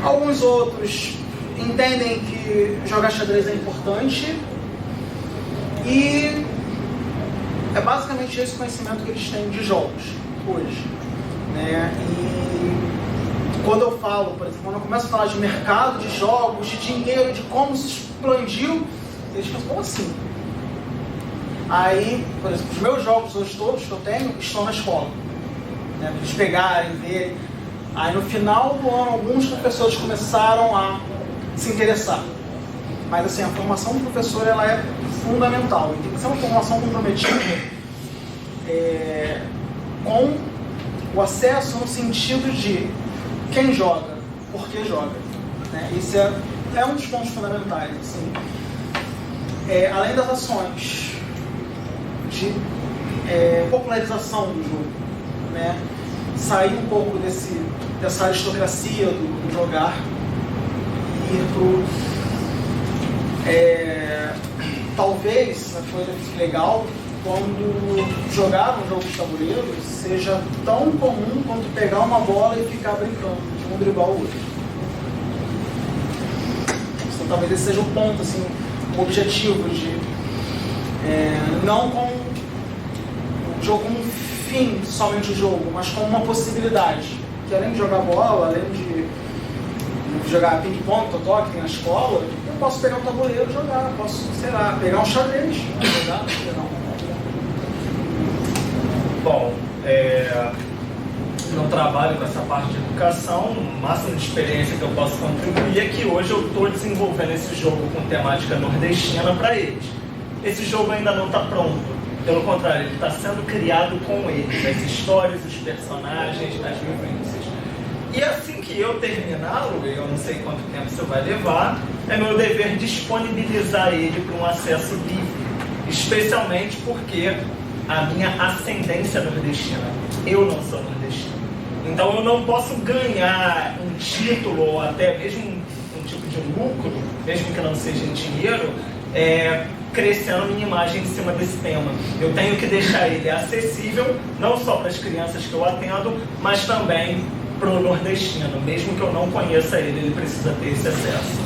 Alguns outros entendem que jogar xadrez é importante e é basicamente esse conhecimento que eles têm de jogos hoje, né? E quando eu falo, por exemplo, quando eu começo a falar de mercado, de jogos, de dinheiro, de como se expandiu, eles pensam, como assim? Aí, por exemplo, os meus jogos hoje todos que eu tenho estão na escola, né? Eles pegarem, verem. Aí no final do ano, alguns professores começaram a se interessar. Mas assim, a formação do professor ela é fundamental. E tem que ser uma formação comprometida com o acesso no sentido de quem joga, por que joga. Né? Isso é um dos pontos fundamentais. Assim. Além das ações de popularização do jogo. Né? Sair um pouco dessa aristocracia do jogar e ir pro... talvez a coisa legal quando jogar um jogo de tabuleiro seja tão comum quanto pegar uma bola e ficar brincando de um driblar o outro. Então talvez esse seja o ponto, assim, o objetivo de não com o jogo como um fim, somente o jogo, mas como uma possibilidade. Que além de jogar bola, além de jogar ping-pong, totó, que tem na escola, eu posso pegar um tabuleiro e jogar, posso, sei lá, pegar um xadrez, jogar, Bom, eu trabalho com essa parte de educação, o máximo de experiência que eu posso contribuir é que hoje eu estou desenvolvendo esse jogo com temática nordestina para eles. Esse jogo ainda não está pronto. Pelo contrário, ele está sendo criado com eles, as histórias, os personagens, as vivências. E assim que eu terminá-lo, eu não sei quanto tempo isso vai levar, é meu dever disponibilizar ele para um acesso livre, especialmente porque a minha ascendência nordestina, eu não sou nordestino. Então eu não posso ganhar um título ou até mesmo um tipo de lucro, mesmo que não seja em dinheiro, crescendo minha imagem em cima desse tema. Eu tenho que deixar ele acessível, não só para as crianças que eu atendo, mas também para o nordestino. Mesmo que eu não conheça ele, ele precisa ter esse acesso.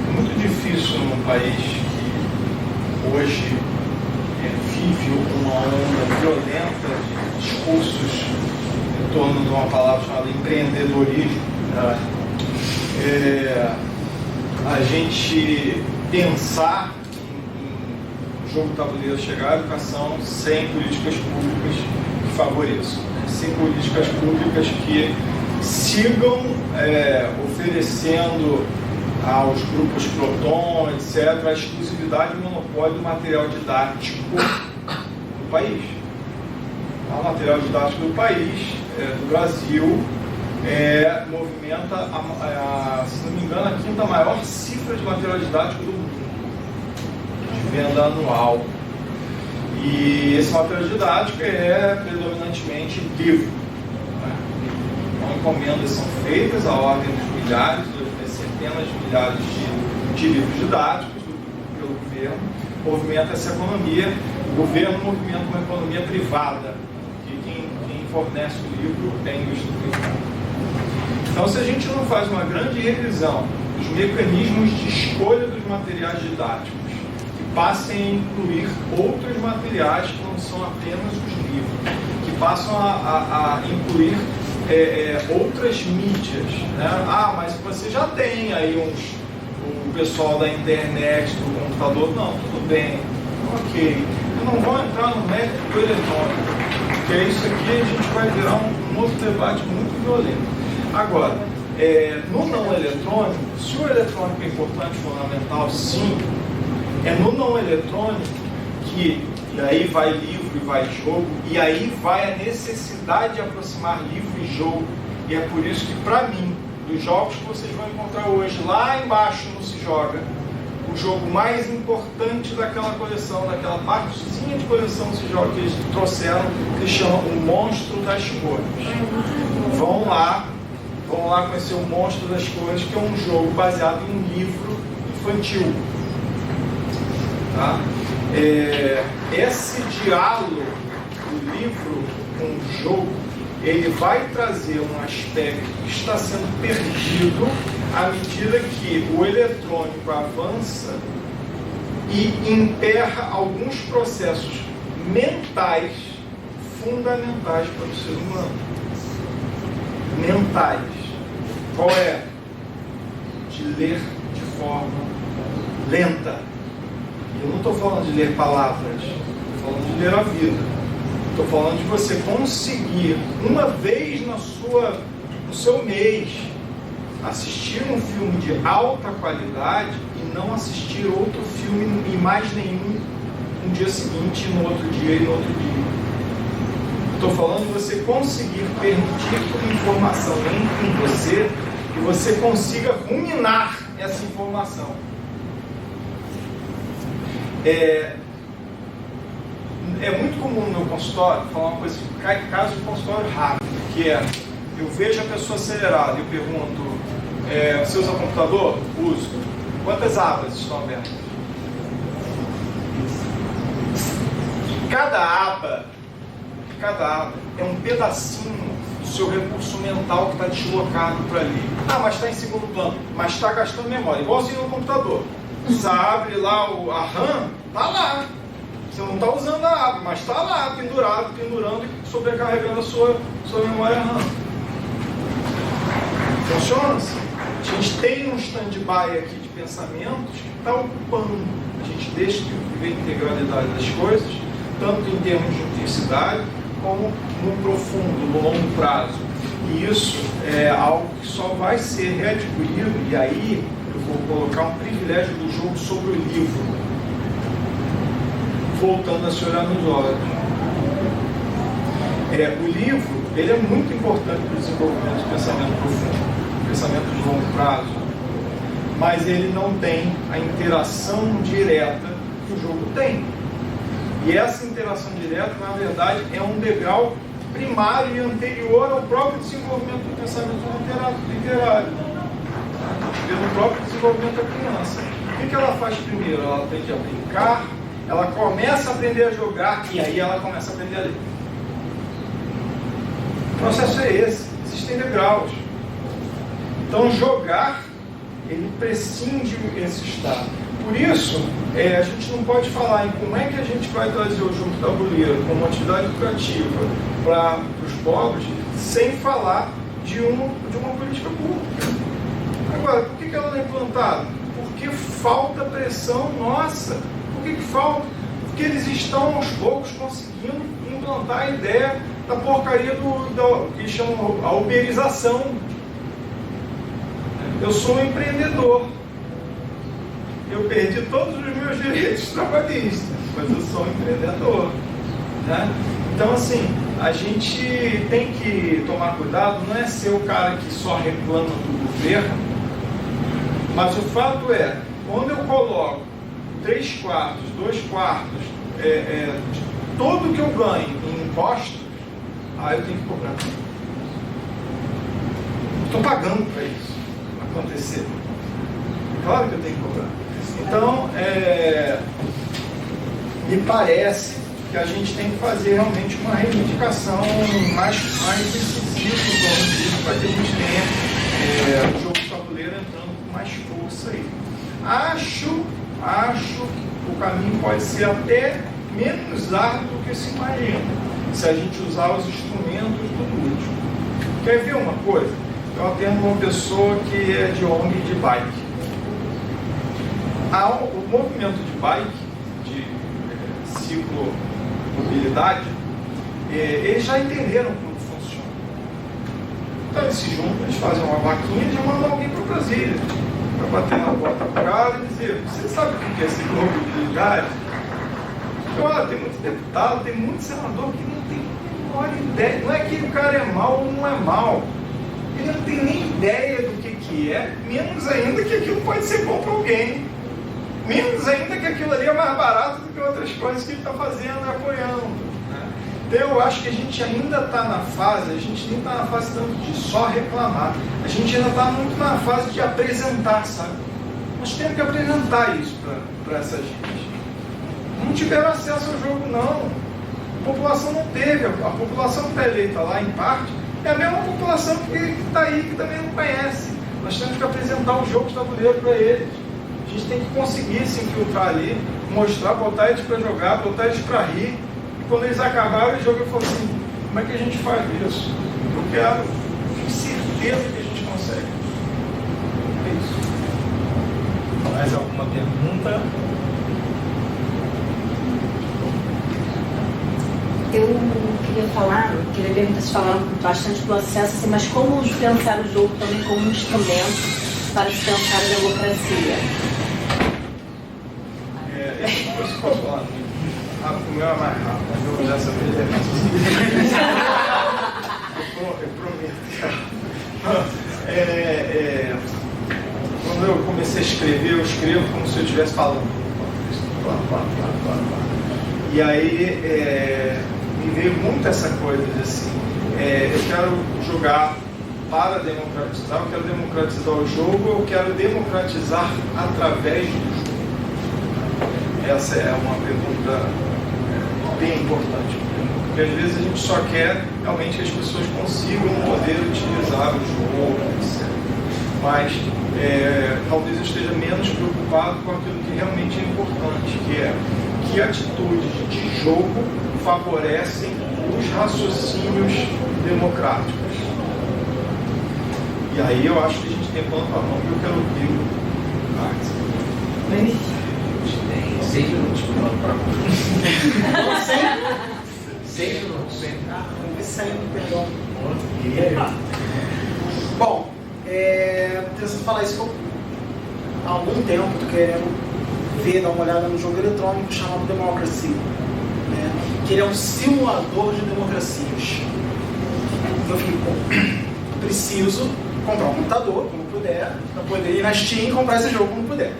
É muito difícil num país que hoje vive uma onda violenta de discursos em torno de uma palavra chamada empreendedorismo, a gente pensar em jogo tabuleiro chegar à educação sem políticas públicas que favoreçam, sem políticas públicas que sigam oferecendo aos grupos Proton, etc., a exclusividade e monopólio do material didático do país. O material didático do país, do Brasil, movimenta, se não me engano, a 5ª maior cifra de material didático do mundo, de venda anual. E esse material didático é predominantemente livro. Então, encomendas são feitas à ordem dos milhares, centenas de milhares de livros didáticos pelo governo, movimenta essa economia. O governo movimenta uma economia privada, que quem fornece o livro é a indústria privada. Então, se a gente não faz uma grande revisão dos mecanismos de escolha dos materiais didáticos, que passem a incluir outros materiais que não são apenas os livros, que passam a incluir outras mídias, né? Mas você já tem aí o pessoal da internet, do computador. Não, tudo bem, ok. Eu não vou entrar no mérito do eletrônico, porque isso aqui a gente vai virar um outro debate muito violento. Agora, no não eletrônico, se o eletrônico é importante, fundamental, sim, é no não eletrônico que, e aí vai livro e vai jogo, e aí vai a necessidade de aproximar livro e jogo. E é por isso que, para mim, dos jogos que vocês vão encontrar hoje, lá embaixo no Se Joga, o jogo mais importante daquela coleção, daquela partezinha de coleção Se Joga que eles trouxeram, que chama O Monstro das Cores. Vão lá conhecer O Monstro das Cores, que é um jogo baseado em um livro infantil. Tá? Esse diálogo do livro com o jogo, ele vai trazer um aspecto que está sendo perdido à medida que o eletrônico avança e emperra alguns processos mentais fundamentais para o ser humano. Mentais. Qual é? De ler de forma lenta. Eu não estou falando de ler palavras, estou falando de ler a vida. Estou falando de você conseguir, uma vez no seu mês, assistir um filme de alta qualidade e não assistir outro filme e mais nenhum no dia seguinte, no outro dia e no outro dia. Estou falando de você conseguir permitir que uma informação entre em você e você consiga ruminar essa informação. É muito comum no meu consultório falar uma coisa, caso de consultório rápido, que é, eu vejo a pessoa acelerada e eu pergunto, você usa computador? Uso. Quantas abas estão abertas? Cada aba é um pedacinho do seu recurso mental que está deslocado para ali. Mas está em segundo plano, mas está gastando memória, igualzinho no computador. Você abre lá a RAM, está lá. Você não está usando a aba, mas está lá, pendurando e sobrecarregando a sua memória RAM. Funciona assim. A gente tem um stand-by aqui de pensamentos que está ocupando. A gente deixa de viver a integralidade das coisas, tanto em termos de intensidade, como no profundo, no longo prazo. E isso é algo que só vai ser readquirido, e aí eu vou colocar um privilégio do jogo sobre o livro, voltando a se olhar nos olhos. O livro, ele é muito importante para o desenvolvimento do pensamento profundo, pensamento de longo prazo, mas ele não tem a interação direta que o jogo tem. E essa interação direta, na verdade, é um degrau primário e anterior ao próprio desenvolvimento do pensamento literário. vê no próprio desenvolvimento da criança. O que ela faz primeiro? Ela aprende a brincar, ela começa a aprender a jogar e aí ela começa a aprender a ler. O processo é esse, existem degraus. Então jogar, ele prescinde esse estado. Por isso, a gente não pode falar em como é que a gente vai trazer o jogo de tabuleiro como uma atividade educativa para os pobres, sem falar de uma política pública. Agora, por que ela não é implantada? Porque falta pressão nossa. Por que falta? Porque eles estão aos poucos conseguindo implantar a ideia da porcaria do que chamam a uberização. Eu sou um empreendedor. Eu perdi todos os meus direitos trabalhistas, mas eu sou um empreendedor. Né? Então, assim, a gente tem que tomar cuidado, não é ser o cara que só reclama do governo, mas o fato é, quando eu coloco 3/4, 2/4 de tudo que eu ganho em impostos, aí eu tenho que cobrar. Estou pagando para isso acontecer. Claro que eu tenho que cobrar. Então, me parece que a gente tem que fazer realmente uma reivindicação mais decisiva em torno disso, para que a gente tenha o jogo de tabuleiro entrando com mais força aí. Acho que o caminho pode ser até menos árduo do que se imagina, se a gente usar os instrumentos do lúdico. Quer ver uma coisa? Eu atendo uma pessoa que é de ONG de bike. O movimento de bike, de ciclomobilidade, eles já entenderam como funciona. Então eles se juntam, eles fazem uma vaquinha e já mandam alguém para Brasília, para bater na porta do cara e dizer: você sabe o que é ciclomobilidade? Olha, tem muito deputado, tem muito senador que não tem a menor ideia. Não é que o cara é mau ou não é mau. Ele não tem nem ideia do que é, menos ainda que aquilo pode ser bom para alguém. Menos ainda que aquilo ali é mais barato do que outras coisas que ele está fazendo e apoiando. Né? Então eu acho que a gente ainda está na fase, a gente nem está na fase tanto de só reclamar, a gente ainda está muito na fase de apresentar, sabe? Nós temos que apresentar isso para essa gente. Não tiveram acesso ao jogo, não. A população não teve, a população que está eleita lá, em parte, é a mesma população que está aí, que também não conhece. Nós temos que apresentar o jogo de tabuleiro para eles. A gente tem que conseguir se infiltrar ali, mostrar, botar eles para jogar, botar eles para rir. E quando eles acabaram o jogo, eu falo assim: como é que a gente faz isso? Eu quero, tenho certeza que a gente consegue. É isso. Mais alguma pergunta? Eu queria ver, vocês falaram bastante do acesso, assim, mas como pensar o jogo também como um instrumento para se pensar a democracia? Eu posso falar? O meu é mais rápido, mas eu dessa vez é mais eu prometo. Quando eu comecei a escrever, eu escrevo como se eu estivesse falando. E aí me veio muito essa coisa de assim, eu quero jogar para democratizar, eu quero democratizar o jogo, eu quero democratizar através do jogo. Essa é uma pergunta bem importante, porque às vezes a gente só quer realmente que as pessoas consigam poder utilizar o jogo, etc. Mas talvez eu esteja menos preocupado com aquilo que realmente é importante, que é que atitudes de jogo favorecem os raciocínios democráticos. E aí eu acho que a gente tem plano para mão, que eu quero ouvir o Max. 6 minutos para plano para mão. 6 minutos. Perdão. Bom, preciso falar isso que eu há algum tempo estou querendo dar uma olhada no jogo eletrônico chamado Democracy, né? Que ele é um simulador de democracias. Eu fiquei, preciso comprar um computador quando puder, para poder ir na Steam e comprar esse jogo quando puder.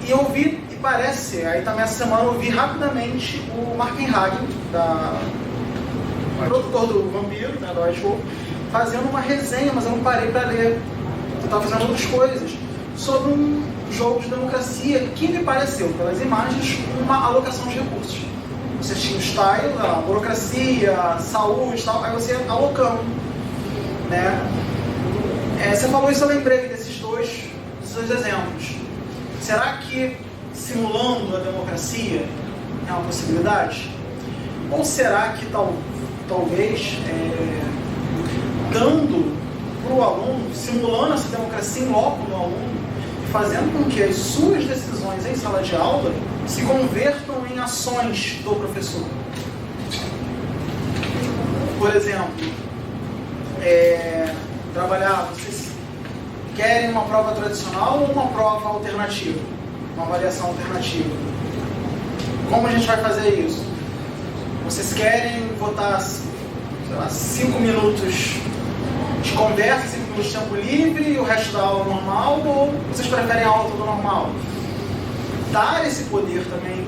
E eu vi, e parece, aí também essa semana eu vi rapidamente o Martin Hagen, produtor do Vampiro, né, do Ice Wolf, fazendo uma resenha, mas eu não parei para ler estava fazendo outras coisas, sobre um jogo de democracia que me pareceu, pelas imagens, uma alocação de recursos. Você tinha o style, a burocracia, a saúde e tal, aí você ia alocando, né? Você falou isso, eu lembrei desses dois exemplos. Será que simulando a democracia é uma possibilidade? Ou será que talvez dando para o aluno, simulando essa democracia em loco no aluno, fazendo com que as suas decisões em sala de aula se convertam em ações do professor? Por exemplo, vocês querem uma prova tradicional ou uma prova alternativa? Uma avaliação alternativa? Como a gente vai fazer isso? Vocês querem botar, sei lá, 5 minutos de conversa, 5 minutos de tempo livre e o resto da aula normal, ou vocês preferem a aula toda normal? Dar esse poder também,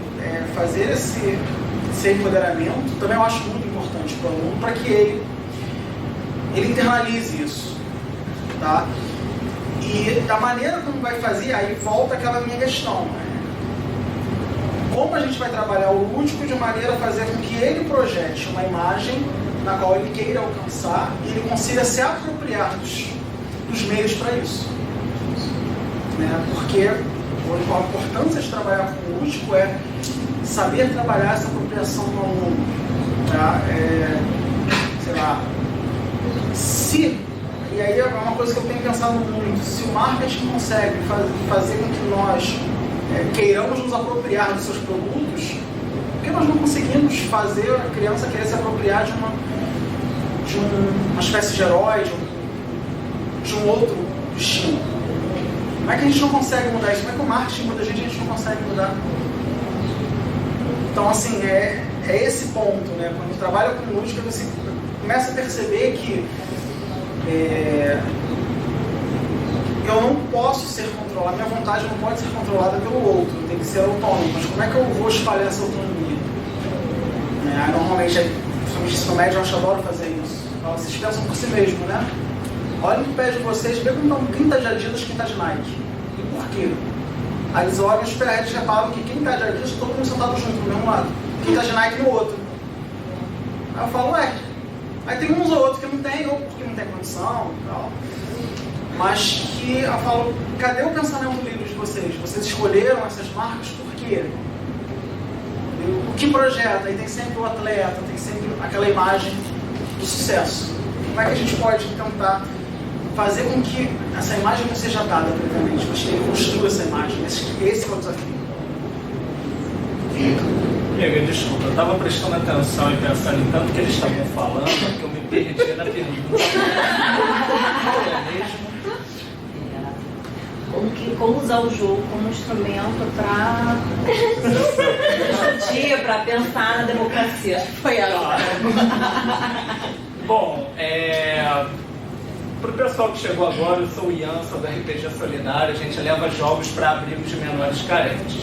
fazer esse empoderamento, também eu acho muito importante para o aluno, para que ele internalize isso, tá? E da maneira como vai fazer, aí volta aquela minha questão, né? Como a gente vai trabalhar o lúdico de maneira a fazer com que ele projete uma imagem na qual ele queira alcançar e ele consiga se apropriar dos meios para isso, né? Porque a importância de trabalhar com o lúdico é saber trabalhar essa apropriação no aluno, tá? Sei lá, e aí é uma coisa que eu tenho pensado muito, se o marketing consegue fazer com que nós queiramos nos apropriar dos seus produtos, por que nós não conseguimos fazer a criança querer se apropriar de uma espécie de herói, de um outro destino? Como é que a gente não consegue mudar isso? Como é que o marketing muda a gente não consegue mudar? Então, assim, é esse ponto, né? Quando trabalha com lúdica, você começa a perceber que eu não posso ser controlado, minha vontade não pode ser controlada pelo outro, tem que ser autônomo. Mas como é que eu vou espalhar essa autonomia? Normalmente, principalmente no ensino médio, eu acho que adoro fazer isso. Vocês pensam por si mesmo, né? Olhem no pé de vocês, vê quem está de Adidas, quem está de Nike. E por quê? Aí eles olham os pés e reparam que quem está de Adidas, todo mundo sentado junto, do mesmo lado. Quem está de Nike no outro. Aí eu falo, aí tem uns ou outros que não tem, ou porque não tem condição e tal. Mas que eu falo, cadê o pensamento livre de vocês? Vocês escolheram essas marcas por quê? O que projeta? Aí tem sempre o atleta, tem sempre aquela imagem do sucesso. Como é que a gente pode tentar fazer com que essa imagem não seja dada previamente, mas que ele construa essa imagem? Esse é o desafio. Amiga, desculpa, eu estava prestando atenção e pensando em tanto que eles estavam falando que eu me perdi na pergunta. Como usar o jogo como instrumento para discutir, para pensar na democracia. Acho que foi ela. Bom, para o pessoal que chegou agora, eu sou o Ian, sou do RPG Solidário, a gente leva jogos para abrigos de menores carentes.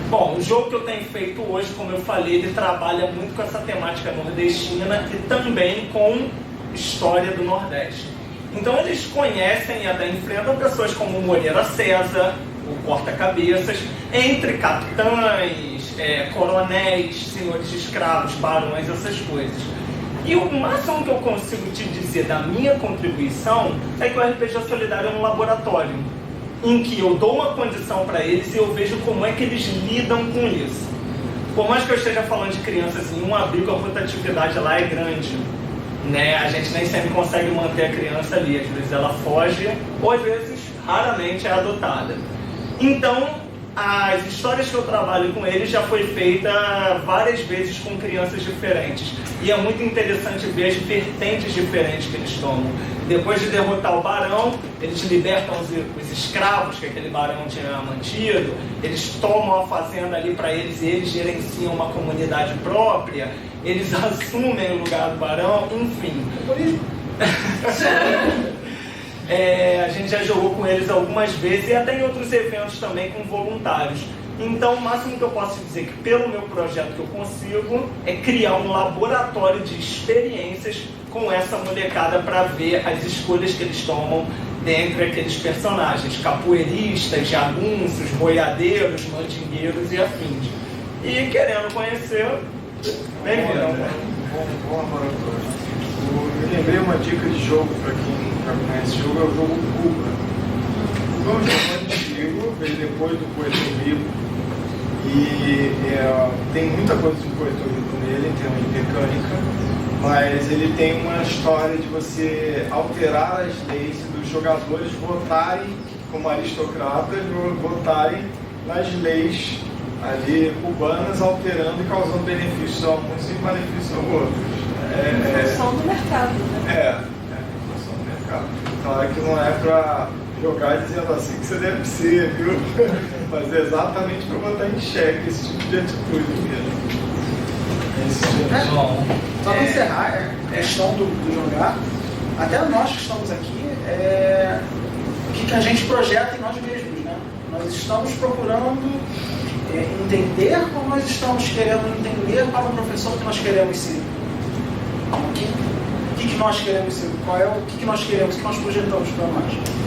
Bom, o jogo que eu tenho feito hoje, como eu falei, ele trabalha muito com essa temática nordestina e também com história do Nordeste. Então eles conhecem e até enfrentam pessoas como Moreira César, o Corta-Cabeças, entre capitães, coronéis, senhores de escravos, barões, essas coisas. E o máximo que eu consigo te dizer da minha contribuição é que o RPG Solidário é um laboratório em que eu dou uma condição para eles e eu vejo como é que eles lidam com isso. Por mais que eu esteja falando de crianças em um abrigo, a rotatividade lá é grande, né? A gente nem sempre consegue manter a criança ali, às vezes ela foge, ou às vezes, raramente, é adotada. Então, as histórias que eu trabalho com eles já foi feita várias vezes com crianças diferentes. E é muito interessante ver as vertentes diferentes que eles tomam. Depois de derrotar o barão, eles libertam os escravos que aquele barão tinha mantido, eles tomam a fazenda ali para eles e eles gerenciam uma comunidade própria, eles assumem o lugar do barão, enfim. A gente já jogou com eles algumas vezes e até em outros eventos também com voluntários. Então, o máximo que eu posso dizer que pelo meu projeto que eu consigo é criar um laboratório de experiências com essa molecada para ver as escolhas que eles tomam dentre aqueles personagens, capoeiristas, jagunços, boiadeiros, mandingueiros e afins. E querendo conhecer, bem-vindo. Bom maratona. Eu lembrei uma dica de jogo para quem não conhece esse jogo, é o jogo Cuba. Cuba é um jogo antigo, veio depois do Puerto Rico. E tem muita coisa de Puerto Rico nele, em termos de mecânica, mas ele tem uma história de você alterar as leis dos jogadores votarem como aristocratas, votarem nas leis ali cubanas, alterando e causando benefícios a uns e malefícios a outros. Em função do mercado, né? Em função do mercado. Claro que não é para jogar dizendo assim que você deve ser, viu? Mas é exatamente para botar em xeque esse tipo de atitude mesmo. Só para encerrar a questão do jogar, até nós que estamos aqui, o que a gente projeta em nós mesmos, né? Nós estamos procurando entender como nós estamos querendo entender para o professor que nós queremos ser. O que nós queremos ser? O que nós queremos? O que nós projetamos para nós?